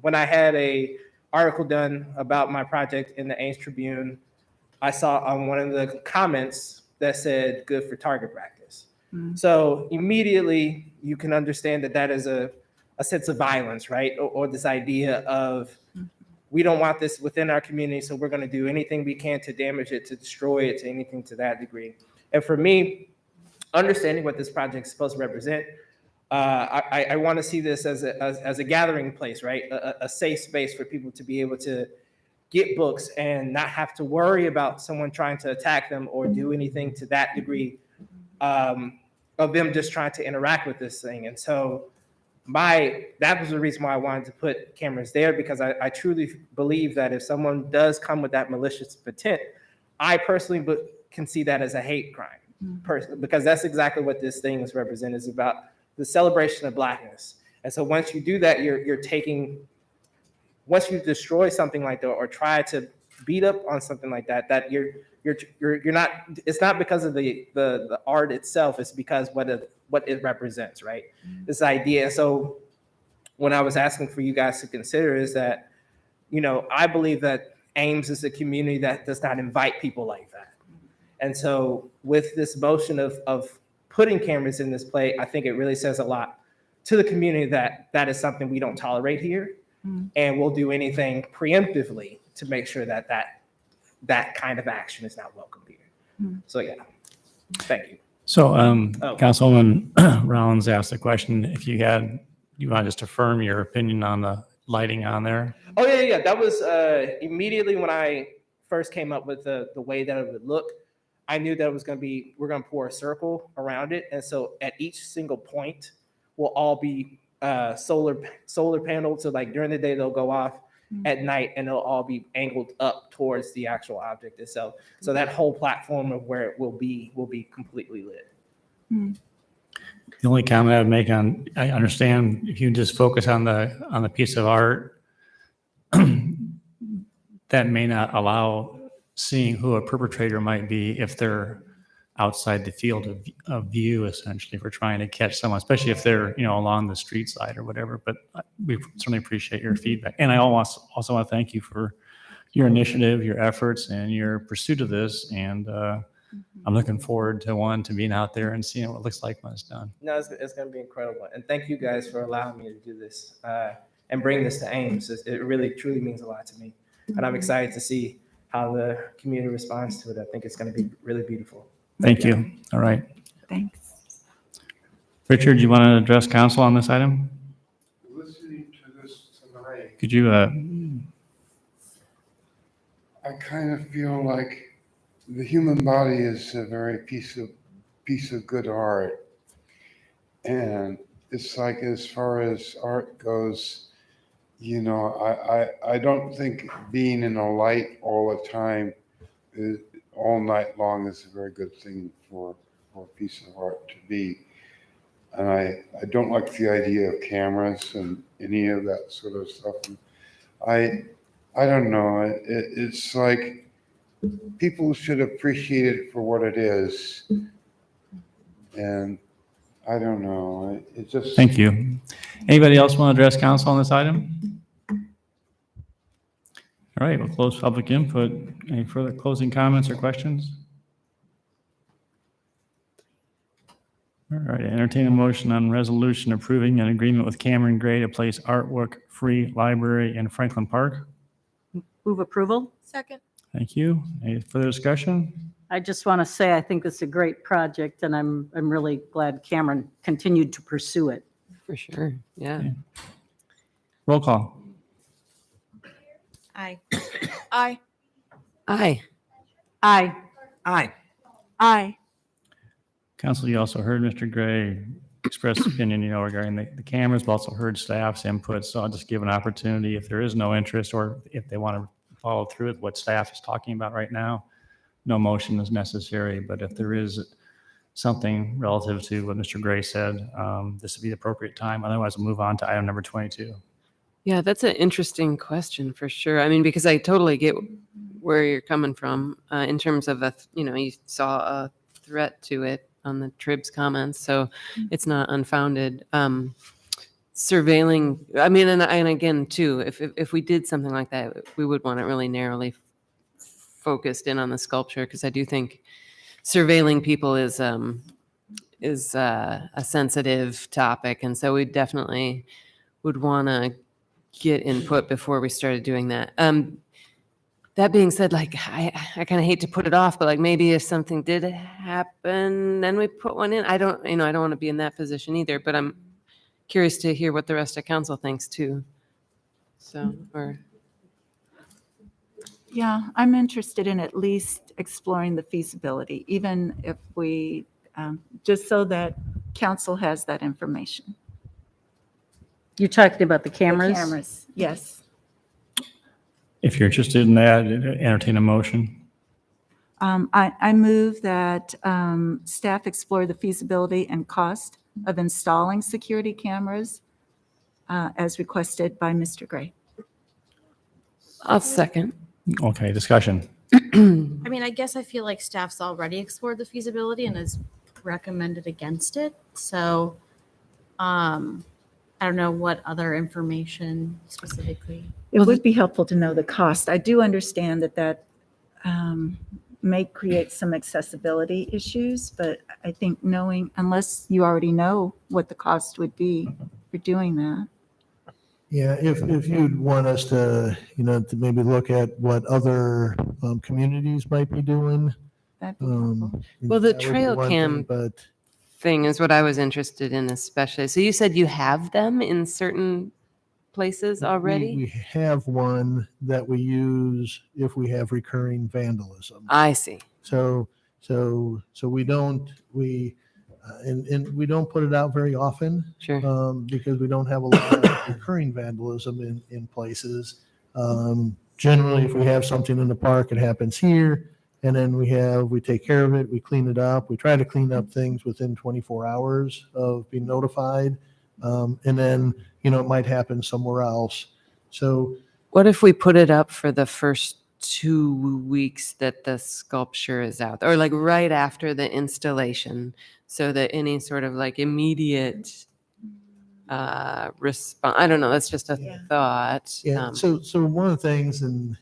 when I had a article done about my project in the Ames Tribune, I saw on one of the comments that said good for target practice. So immediately you can understand that is a sense of violence, right? Or this idea of, we don't want this within our community, so we're going to do anything we can to damage it, to destroy it, to anything to that degree. And for me, understanding what this project is supposed to represent, I want to see this as a gathering place, right? A safe space for people to be able to get books and not have to worry about someone trying to attack them or do anything to that degree of them just trying to interact with this thing. And so that was the reason why I wanted to put cameras there, because I truly believe that if someone does come with that malicious intent, I personally can see that as a hate crime, because that's exactly what this thing is represented, is about the celebration of Blackness. And so once you do that, once you destroy something like that or try to beat up on something like that, that you're not, it's not because of the art itself, it's because what it represents, right? This idea. So when I was asking for you guys to consider is that, I believe that Ames is a community that does not invite people like that. And so with this motion of putting cameras in this play, I think it really says a lot to the community that is something we don't tolerate here. And we'll do anything preemptively to make sure that kind of action is not welcome here. So yeah, thank you. So Councilwoman Rollins asked the question, if you want to just affirm your opinion on the lighting on there? Oh yeah. That was immediately when I first came up with the way that it would look. I knew that it was going to be, we're going to pour a circle around it. And so at each single point will all be solar panels. So like during the day, they'll go off. At night, and it'll all be angled up towards the actual object itself. So that whole platform of where it will be completely lit. The only comment I would make I understand if you just focus on the piece of art, that may not allow seeing who a perpetrator might be if they're outside the field of view, essentially, if we're trying to catch someone, especially if they're, along the street side or whatever. But we certainly appreciate your feedback. And I also want to thank you for your initiative, your efforts, and your pursuit of this. And I'm looking forward to being out there and seeing what it looks like when it's done. No, it's going to be incredible. And thank you guys for allowing me to do this and bring this to Ames. It really, truly means a lot to me. And I'm excited to see how the community responds to it. I think it's going to be really beautiful. Thank you. All right. Thanks. Richard, you want to address council on this item? Listening to this tonight, Could you, I kind of feel like the human body is a very piece of good art. And it's like, as far as art goes, I don't think being in a light all the time all night long is a very good thing for a piece of art to be. And I don't like the idea of cameras and any of that sort of stuff. I don't know. It's like people should appreciate it for what it is. And I don't know. It just. thank you. Anybody else want to address council on this item? All right, we'll close public input. Any further closing comments or questions? All right, entertain a motion on resolution approving an agreement with Cameron Gray to place artwork-free library in Franklin Park. Move approval. Second. Thank you. Any further discussion? I just want to say, I think it's a great project, and I'm really glad Cameron continued to pursue it. For sure. Yeah. Roll call. Aye. Aye. Aye. Aye. Aye. Aye. Council, you also heard Mr. Gray express opinion, regarding the cameras, but also heard staff's input. So I'll just give an opportunity if there is no interest or if they want to follow through with what staff is talking about right now. No motion is necessary, but if there is something relative to what Mr. Gray said, this would be the appropriate time. Otherwise, we'll move on to item number 22. Yeah, that's an interesting question for sure. I mean, because I totally get where you're coming from in terms of, you saw a threat to it on the Trib's comments, so it's not unfounded. Surveilling, I mean, and again, too, if we did something like that, we would want it really narrowly focused in on the sculpture, because I do think surveilling people is a sensitive topic, and so we definitely would want to get input before we started doing that. That being said, like I kind of hate to put it off, but like maybe if something did happen, then we put one in. I don't want to be in that position either. But I'm curious to hear what the rest of council thinks too. So, or, Yeah, I'm interested in at least exploring the feasibility, even if we, just so that council has that information. You're talking about the The cameras? cameras, yes. If you're interested in that, entertain a motion. I move that staff explore the feasibility and cost of installing security cameras as requested by Mr. Gray. I'll second. Okay, discussion. I mean, I guess I feel like staff's already explored the feasibility and has recommended against it. So, I don't know what other information specifically. It would be helpful to know the cost. I do understand that may create some accessibility issues, but I think knowing, unless you already know what the cost would be for doing that. Yeah, if you'd want us to, to maybe look at what other communities might be doing. That'd be helpful. Well, the that would be trail one thing, cam But thing is what I was interested in especially. So you said you have them in certain places already? we have one that we use if we have recurring vandalism. I see. So we don't, and we don't put it out very often. Sure. Because we don't have a lot of recurring vandalism in places. Generally, if we have something in the park, it happens here. And then we take care of it, we clean it up. We try to clean up things within 24 hours of being notified. And then, it might happen somewhere else. So What if we put it up for the first 2 weeks that the sculpture is out, or like right after the installation, so that any sort of like immediate response, I don't know, that's just a thought. Yeah, so one of the things, and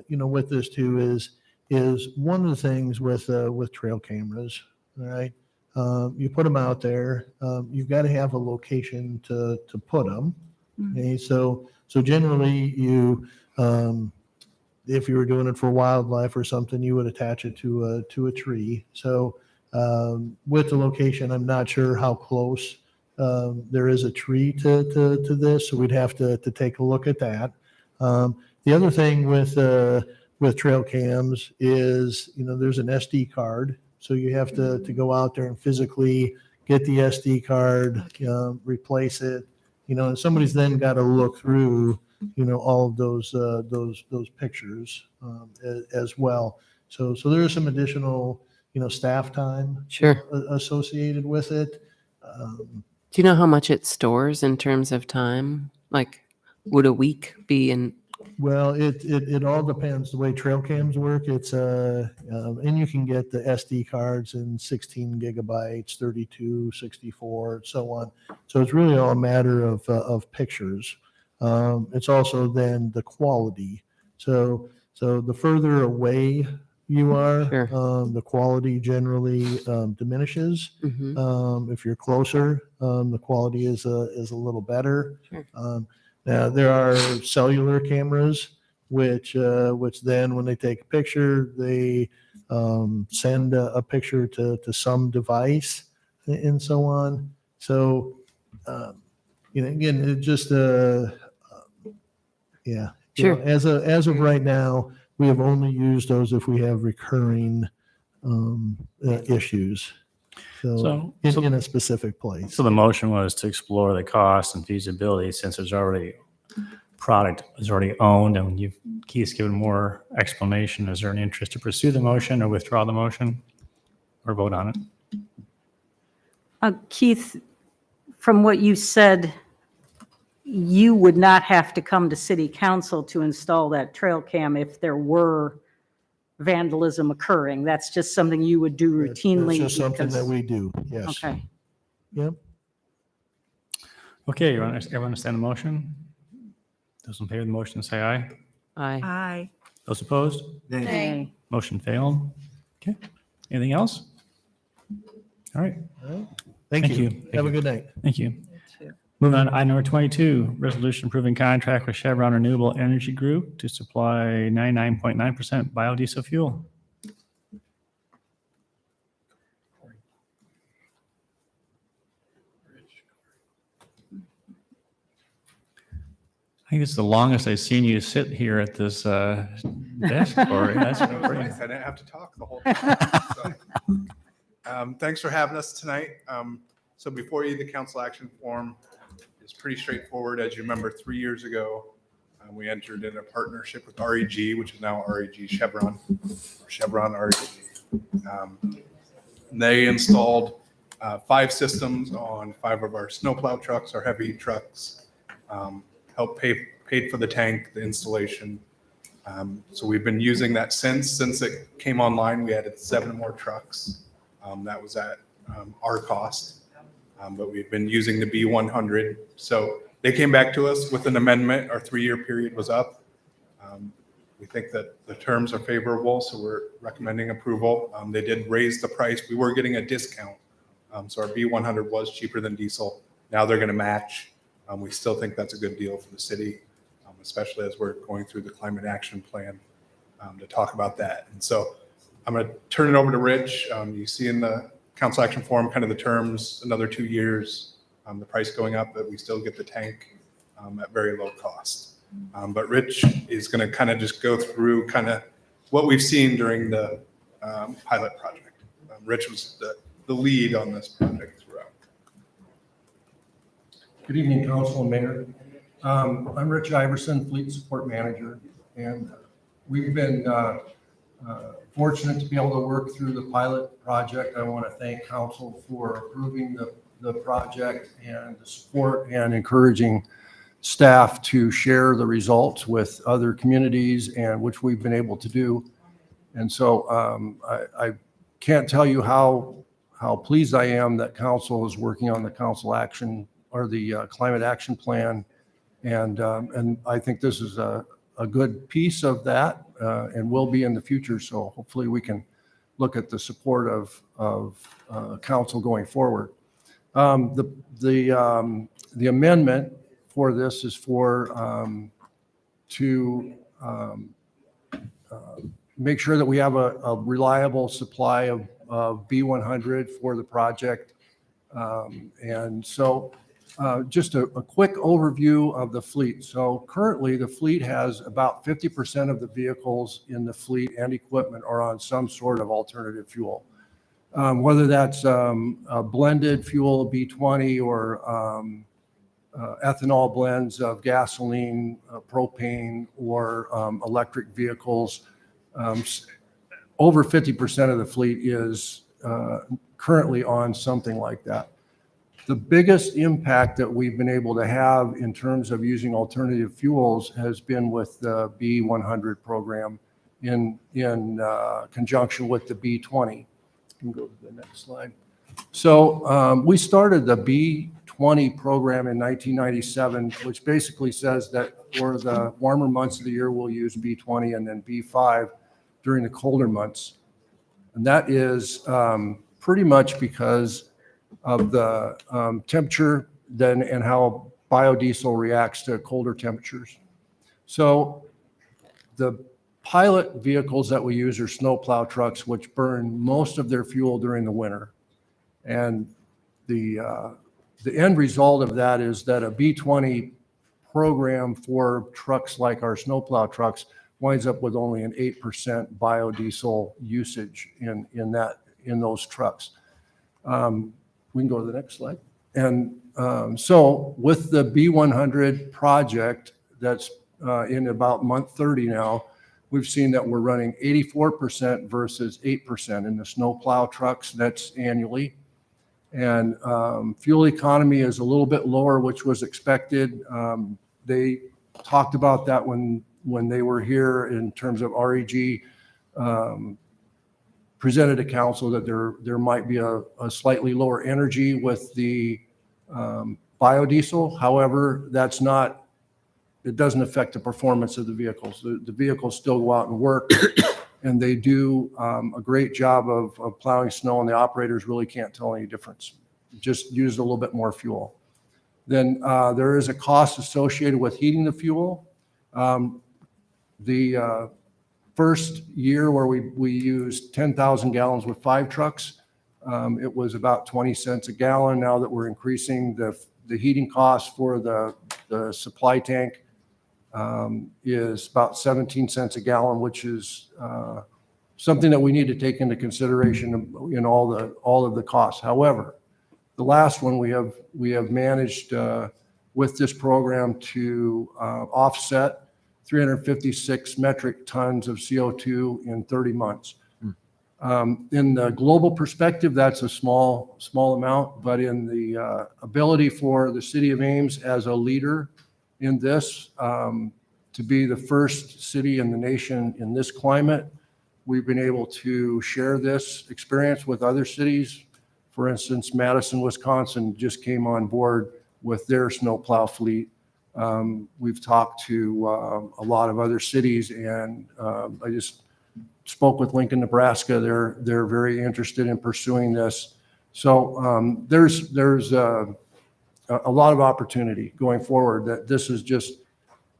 with this too, is one of the things with trail cameras, all right? You put them out there, you've got to have a location to put them. Okay, so generally if you were doing it for wildlife or something, you would attach it to a tree. So with the location, I'm not sure how close there is a tree to this, so we'd have to take a look at that. The other thing with trail cams is, there's an SD card, so you have to go out there and physically get the SD card, replace it, and somebody's then got to look through, all of those pictures as well. So there is some additional, staff time Sure. associated with it. Do you know how much it stores in terms of time? Like, would a week be in? Well, it all depends the way trail cams work. It's and you can get the SD cards in 16 gigabytes, 32, 64, so on. So it's really all a matter of pictures. It's also then the quality. So the further away you are, Sure. the quality generally diminishes. Mhm. If you're closer, the quality is a little better. Sure. Now, there are cellular cameras, which then when they take a picture, they send a picture to some device and so on. So, again, it just, yeah. Sure. As of right now, we have only used those if we have recurring issues. So in a specific place. So the motion was to explore the cost and feasibility since there's already product is already owned and Keith's given more explanation. Is there an interest to pursue the motion or withdraw the motion or vote on it? Keith, from what you said, you would not have to come to city council to install that trail cam if there were vandalism occurring. That's just something you would do routinely. It's just something that because- we do, yes. Okay. Yep. Okay, everyone understand the motion? Those in favor of the motion say aye. Aye. Aye. Those opposed? Nay. Motion failed. Okay. Anything else? All right. Thank Thank you. you. Have a good night. Thank you. Moving on to item number 22, resolution approving contract with Chevron Renewable Energy Group to supply 99.9% biodiesel fuel. I think it's the longest I've seen you sit here at this desk for. That's It was pretty- nice. I didn't have to talk the whole time. So, thanks for having us tonight. So before you, the council action form is pretty straightforward. As you remember, 3 years ago, we entered in a partnership with REG, which is now REG Chevron, or Chevron REG. They installed 5 systems on 5 of our snowplow trucks, our heavy trucks, helped paid for the tank, the installation. So we've been using that since it came online. We added 7 more trucks. That was at our cost, but we've been using the B100. So they came back to us with an amendment. Our 3-year period was up. We think that the terms are favorable, so we're recommending approval. They did raise the price. We were getting a discount. So our B100 was cheaper than diesel. Now they're going to match. We still think that's a good deal for the city, especially as we're going through the climate action plan to talk about that. And so I'm going to turn it over to Rich. You see in the council action form kind of the terms, another 2 years, the price going up, but we still get the tank at very low cost. But Rich is going to kind of just go through kind of what we've seen during the pilot project. Rich was the lead on this project throughout. Good evening, Council and Mayor. I'm Rich Iverson, Fleet Support Manager, and we've been fortunate to be able to work through the pilot project. I want to thank Council for approving the project and the support and encouraging staff to share the results with other communities, and which we've been able to do. And so I can't tell you how pleased I am that Council is working on the council action or the climate action plan. And I think this is a good piece of that and will be in the future. So hopefully we can look at the support of council going forward. The amendment for this is to make sure that we have a reliable supply of B100 for the project. And so just a quick overview of the fleet. So currently the fleet has about 50% of the vehicles in the fleet and equipment are on some sort of alternative fuel. Whether that's a blended fuel, B20, or ethanol blends of gasoline, propane, or electric vehicles. Over 50% of the fleet is currently on something like that. The biggest impact that we've been able to have in terms of using alternative fuels has been with the B100 program in conjunction with the B20. You can go to the next slide. So we started the B20 program in 1997, which basically says that for the warmer months of the year, we'll use B20 and then B5 during the colder months. And that is pretty much because of the temperature then and how biodiesel reacts to colder temperatures. So the pilot vehicles that we use are snowplow trucks, which burn most of their fuel during the winter. And the end result of that is that a B20 program for trucks like our snowplow trucks winds up with only an 8% biodiesel usage in those trucks. We can go to the next slide. And so with the B100 project that's in about month 30 now, we've seen that we're running 84% versus 8% in the snowplow trucks. That's annually. And fuel economy is a little bit lower, which was expected. They talked about that when they were here in terms of REG presented to council that there might be a slightly lower energy with the biodiesel. However, it doesn't affect the performance of the vehicles. The vehicles still go out and work, and they do a great job of plowing snow, and the operators really can't tell any difference. Just use a little bit more fuel. Then there is a cost associated with heating the fuel. The first year where we used 10,000 gallons with 5 trucks, it was about 20 cents a gallon. Now that we're increasing the heating costs for the supply tank, is about 17 cents a gallon, which is something that we need to take into consideration in all of the costs. However, the last one we have managed with this program to offset 356 metric tons of CO2 in 30 months. In the global perspective, that's a small amount, but in the ability for the city of Ames as a leader in this, to be the first city in the nation in this climate, we've been able to share this experience with other cities. For instance, Madison, Wisconsin just came on board with their snowplow fleet. We've talked to a lot of other cities, and I just spoke with Lincoln, Nebraska. They're very interested in pursuing this. So there's a lot of opportunity going forward. That this is just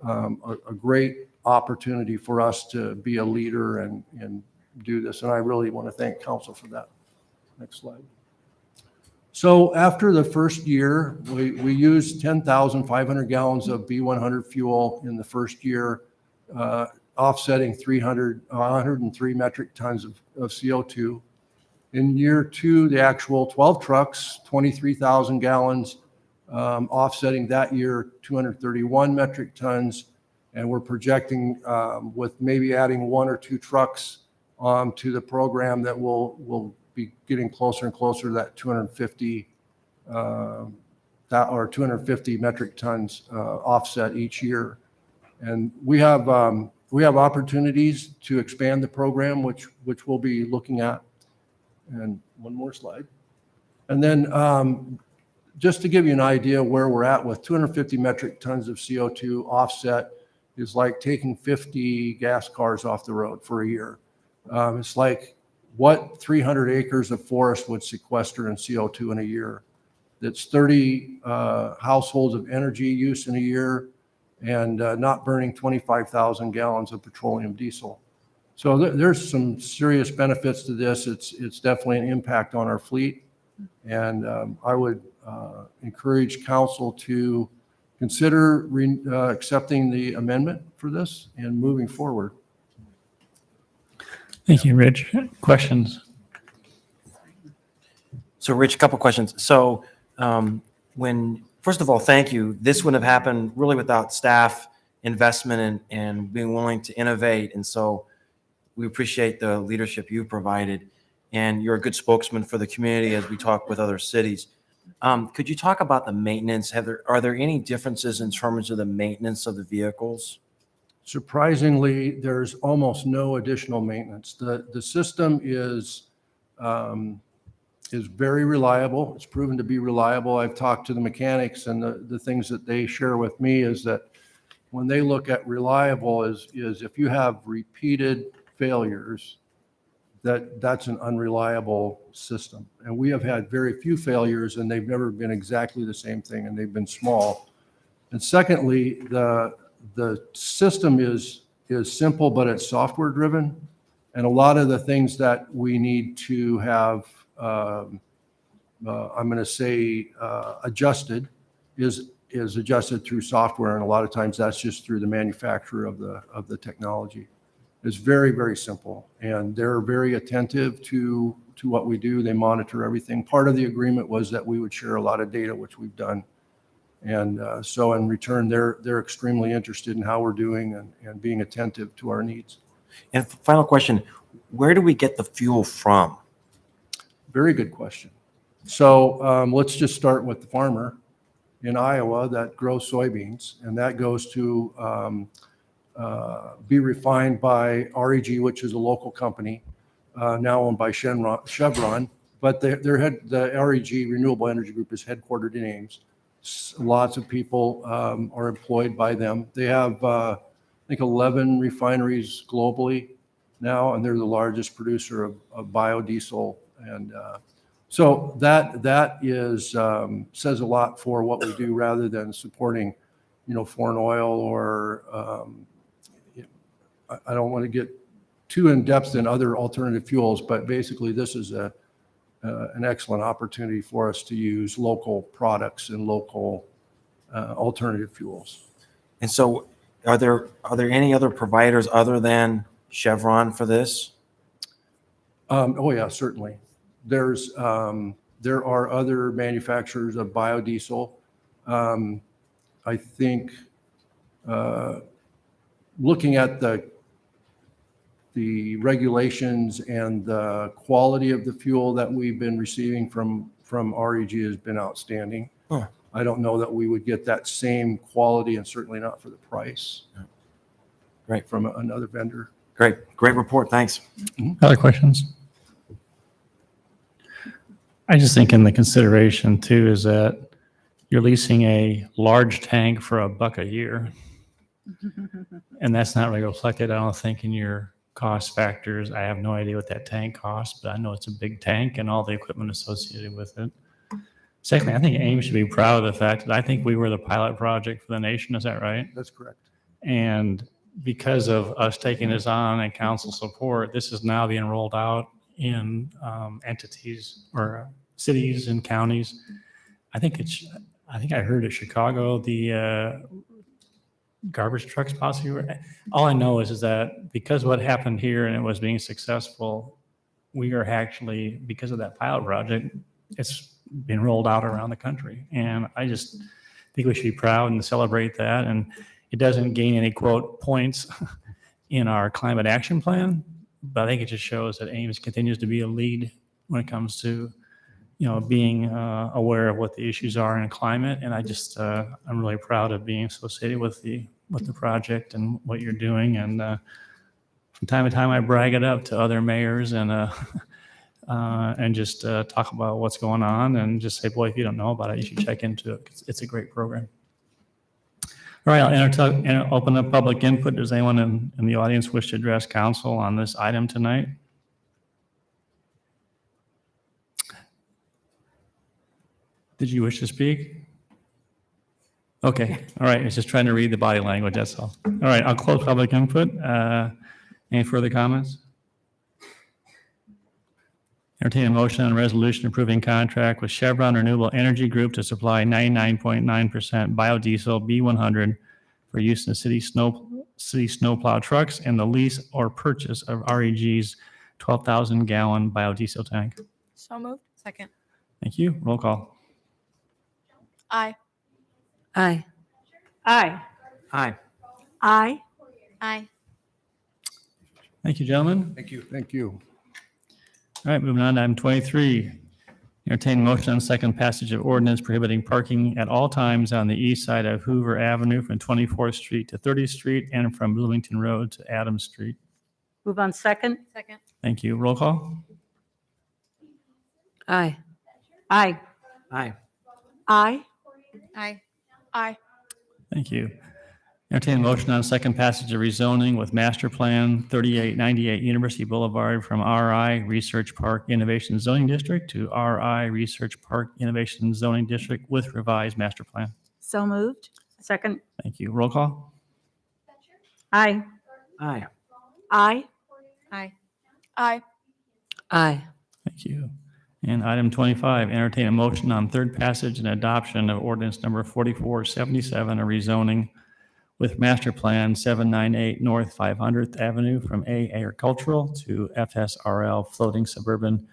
a great opportunity for us to be a leader and do this. And I really want to thank council for that. Next slide. So after the first year, we used 10,500 gallons of B100 fuel in the first year, offsetting 103 metric tons of CO2. In year two, the actual 12 trucks, 23,000 gallons, offsetting that year 231 metric tons. And we're projecting with maybe adding one or two trucks to the program that will be getting closer and closer to that 250 metric tons offset each year. And we have opportunities to expand the program, which we'll be looking at. And one more slide. And then just to give you an idea where we're at with 250 metric tons of CO2 offset is like taking 50 gas cars off the road for a year. It's like what 300 acres of forest would sequester in CO2 in a year. That's 30 households of energy use in a year, and not burning 25,000 gallons of petroleum diesel. So there's some serious benefits to this. It's definitely an impact on our fleet. And I would encourage council to consider accepting the amendment for this and moving forward. Thank you, Rich. Questions? So Rich, a couple questions. So first of all, thank you. This wouldn't have happened really without staff investment and being willing to innovate. And so we appreciate the leadership you provided, and you're a good spokesman for the community as we talk with other cities. Could you talk about the maintenance? Are there any differences in terms of the maintenance of the vehicles? Surprisingly, there's almost no additional maintenance. The system is very reliable. It's proven to be reliable. I've talked to the mechanics, and the things that they share with me is that when they look at reliable is if you have repeated failures, that's an unreliable system. And we have had very few failures, and they've never been exactly the same thing, and they've been small. And secondly, the system is simple, but it's software driven. And a lot of the things that we need to have, I'm going to say adjusted is adjusted through software. And a lot of times that's just through the manufacturer of the technology. It's very, very simple. And they're very attentive to what we do. They monitor everything. Part of the agreement was that we would share a lot of data, which we've done. And so in return, they're extremely interested in how we're doing and being attentive to our needs. And final question, where do we get the fuel from? Very good question. So let's just start with the farmer in Iowa that grows soybeans, and that goes to be refined by REG, which is a local company now owned by Chevron. But the REG Renewable Energy Group is headquartered in Ames. Lots of people are employed by them. They have, I think, 11 refineries globally now, and they're the largest producer of biodiesel. And so that is says a lot for what we do, rather than supporting, foreign oil or I don't want to get too in depth in other alternative fuels, but basically this is an excellent opportunity for us to use local products and local alternative fuels. And so Are there any other providers other than Chevron for this? Oh, yeah, certainly. There are other manufacturers of biodiesel. I think looking at the regulations and the quality of the fuel that we've been receiving from REG has been outstanding. Huh. I don't know that we would get that same quality, and certainly not for the price. Right. From another vendor. Great report. Thanks. Other questions? I just think in the consideration too is that you're leasing a large tank for $1 a year. And that's not really reflected, I don't think, in your cost factors. I have no idea what that tank costs, but I know it's a big tank and all the equipment associated with it. Secondly, I think Ames should be proud of the fact that I think we were the pilot project for the nation. Is that right? That's correct. And because of us taking this on and council support, this is now being rolled out in entities or cities and counties. I think I heard at Chicago, the garbage trucks possibly were. All I know is that because of what happened here and it was being successful, we are actually, because of that pilot project, it's been rolled out around the country. And I just think we should be proud and celebrate that. And it doesn't gain any quote points in our climate action plan, but I think it just shows that Ames continues to be a lead when it comes to, being aware of what the issues are in climate. And I just, I'm really proud of being associated with the project and what you're doing. And from time to time, I brag it up to other mayors and just talk about what's going on and just say, boy, if you don't know about it, you should check into it. It's a great program. All right, I'll open up public input. Does anyone in the audience wish to address council on this item tonight? Did you wish to speak? Okay, all right, I was just trying to read the body language, that's all. All right, I'll close public input. Any further comments? Entertain a motion on a resolution approving contract with Chevron Renewable Energy Group to supply 99.9% biodiesel B100 for use in the city snowplow trucks and the lease or purchase of REG's 12,000-gallon biodiesel tank. So moved. Second. Thank you. Roll call. Aye. Aye. Aye. Aye. Aye. Aye. Thank you, gentlemen. Thank you. Thank you. All right, moving on to item 23. Entertain motion on second passage of ordinance prohibiting parking at all times on the east side of Hoover Avenue from 24th Street to 30th Street and from Bloomington Road to Adams Street. Move on second. Second. Thank you. Roll call. Aye. Aye. Aye. Aye. Aye. Aye. Thank you. Entertain a motion on second passage of rezoning with master plan 3898 University Boulevard from RI Research Park Innovation Zoning District to RI Research Park Innovation Zoning District with revised master plan. So moved. Second. Thank you. Roll call. Aye. Aye. Aye. Aye. Aye. Aye. Thank you. And item 25, entertain a motion on third passage and adoption of ordinance number 4477, a rezoning with master plan 798 North 500th Avenue from A agricultural to FSRL floating suburban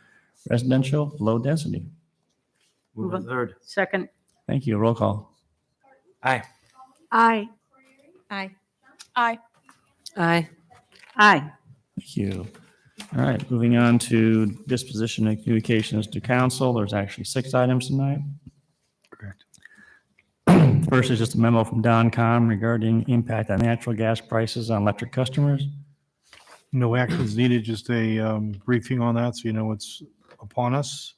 residential low density. Move on third. Second. Thank you. Roll call. Aye. Aye. Aye. Aye. Aye. Aye. Thank you. All right, moving on to disposition and communications to council. There's actually 6 items tonight. Correct. First is just a memo from DONCOM regarding impact on natural gas prices on electric customers. No actions needed, just a briefing on that, so you know what's upon us.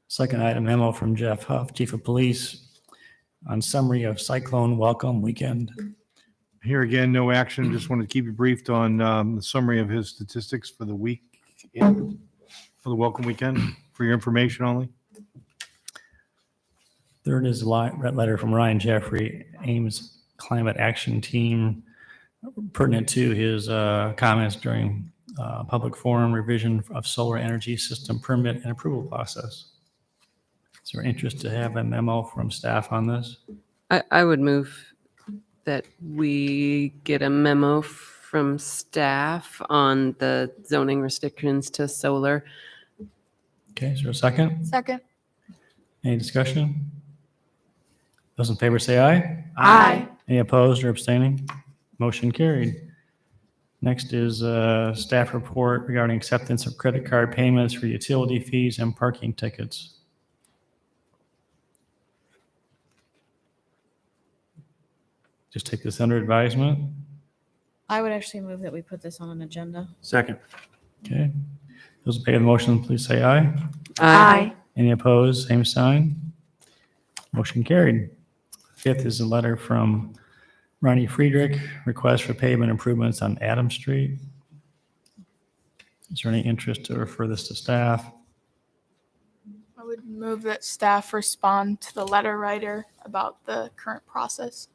Second item, memo from Jeff Huff, Chief of Police, on summary of Cyclone Welcome Weekend. Here again, no action, just wanted to keep you briefed on the summary of his statistics for the week, for the welcome weekend, for your information only. Third is a letter from Ryan Jeffrey, Ames Climate Action Team, pertinent to his comments during public forum revision of solar energy system permit and approval process. Is there interest to have a memo from staff on this? I would move that we get a memo from staff on the zoning restrictions to solar. Okay, is there a second? Second. Any discussion? Those in favor say aye. Aye. Any opposed or abstaining? Motion carried. Next is staff report regarding acceptance of credit card payments for utility fees and parking tickets. Just take this under advisement. I would actually move that we put this on an agenda. Second. Okay. Those in favor of the motion, please say aye. Aye. Any opposed, same sign. Motion carried. Fifth is a letter from Ronnie Friedrich, request for pavement improvements on Adams Street. Is there any interest to refer this to staff? I would move that staff respond to the letter writer about the current process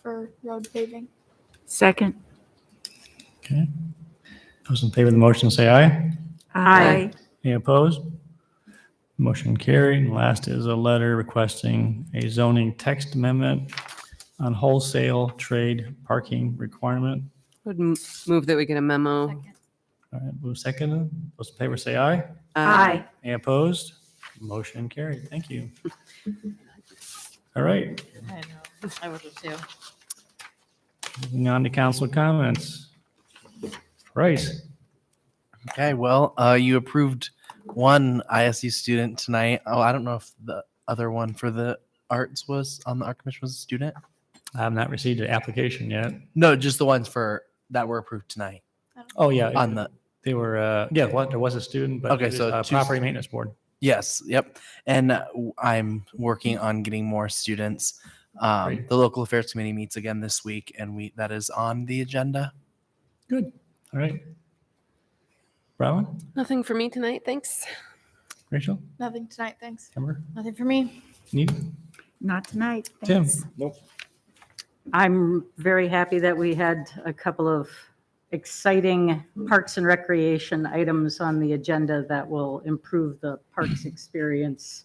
for road paving. Second. Okay. Those in favor of the motion say aye. Aye. Any opposed? Motion carried. And last is a letter requesting a zoning text amendment on wholesale trade parking requirement. Would move that we get a memo. All right, move second. Those in favor say aye. Aye. Any opposed? Motion carried. Thank you. All right, I know. I would have too. moving on to council comments. Bryce. Okay, well, you approved one ISU student tonight. Oh, I don't know if the other one for the arts was on the art commission was a student. I have not received an application yet. No, just the ones for that were approved tonight. Oh, yeah. On the They were, yeah, what, there was a student, but Okay, it is, so property maintenance board. yes, yep. And I'm working on getting more students. Great. The local affairs committee meets again this week, and that is on the agenda. Good. All right. Robin, Nothing for me tonight, thanks. Rachel, Nothing tonight, thanks. Amber, Nothing for me. Nita, Not tonight. Tim. Thanks. I'm very happy that we had a couple of exciting parks and recreation items on the agenda that will improve the parks experience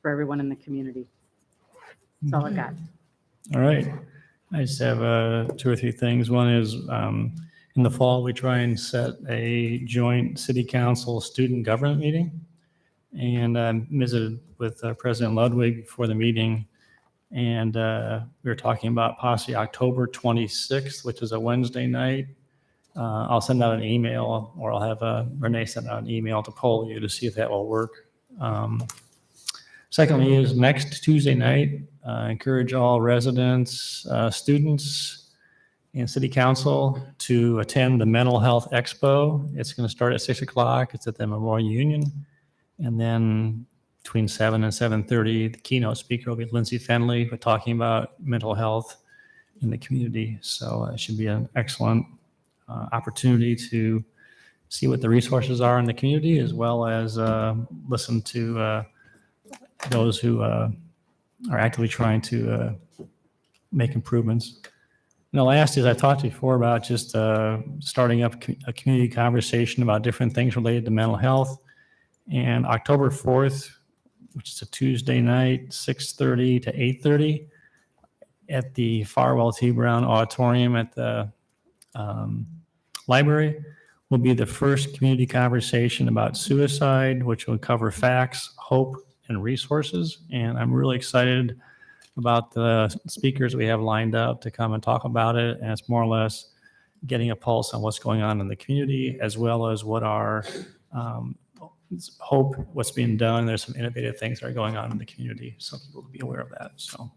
for everyone in the community. That's all I got. All right. I just have two or three things. One is in the fall, we try and set a joint city council student government meeting. And I visited with President Ludwig before the meeting. And we were talking about possibly October 26th, which is a Wednesday night. I'll send out an email, or I'll have Renee send out an email to poll you to see if that will work. Secondly is next Tuesday night, encourage all residents, students, and city council to attend the Mental Health Expo. It's going to start at 6 o'clock. It's at the Memorial Union. And then between 7 and 7:30, the keynote speaker will be Lindsay Fenley. We're talking about mental health in the community. So it should be an excellent opportunity to see what the resources are in the community, as well as listen to those who are actively trying to make improvements. And the last is I talked before about just starting up a community conversation about different things related to mental health. And October 4th, which is a Tuesday night, 6:30 to 8:30 at the Farwell T. Brown Auditorium at the library, will be the first community conversation about suicide, which will cover facts, hope, and resources. And I'm really excited about the speakers we have lined up to come and talk about it. And it's more or less getting a pulse on what's going on in the community, as well as what our hope, what's being done. There's some innovative things that are going on in the community, so people to be aware of that. So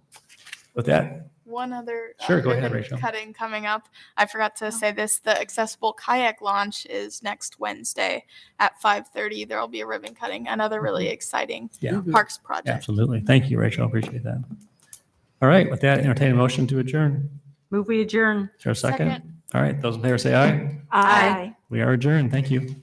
with that, One other Sure, go ahead, ribbon Rachel. cutting coming up. I forgot to say this. The accessible kayak launch is next Wednesday at 5:30. There will be a ribbon cutting. Another really exciting yeah, parks project. absolutely. Thank you, Rachel. Appreciate that. All right, with that, entertain a motion to adjourn. Move we adjourn. Is there a second? Second. All right, those in favor say aye. Aye. We are adjourned. Thank you.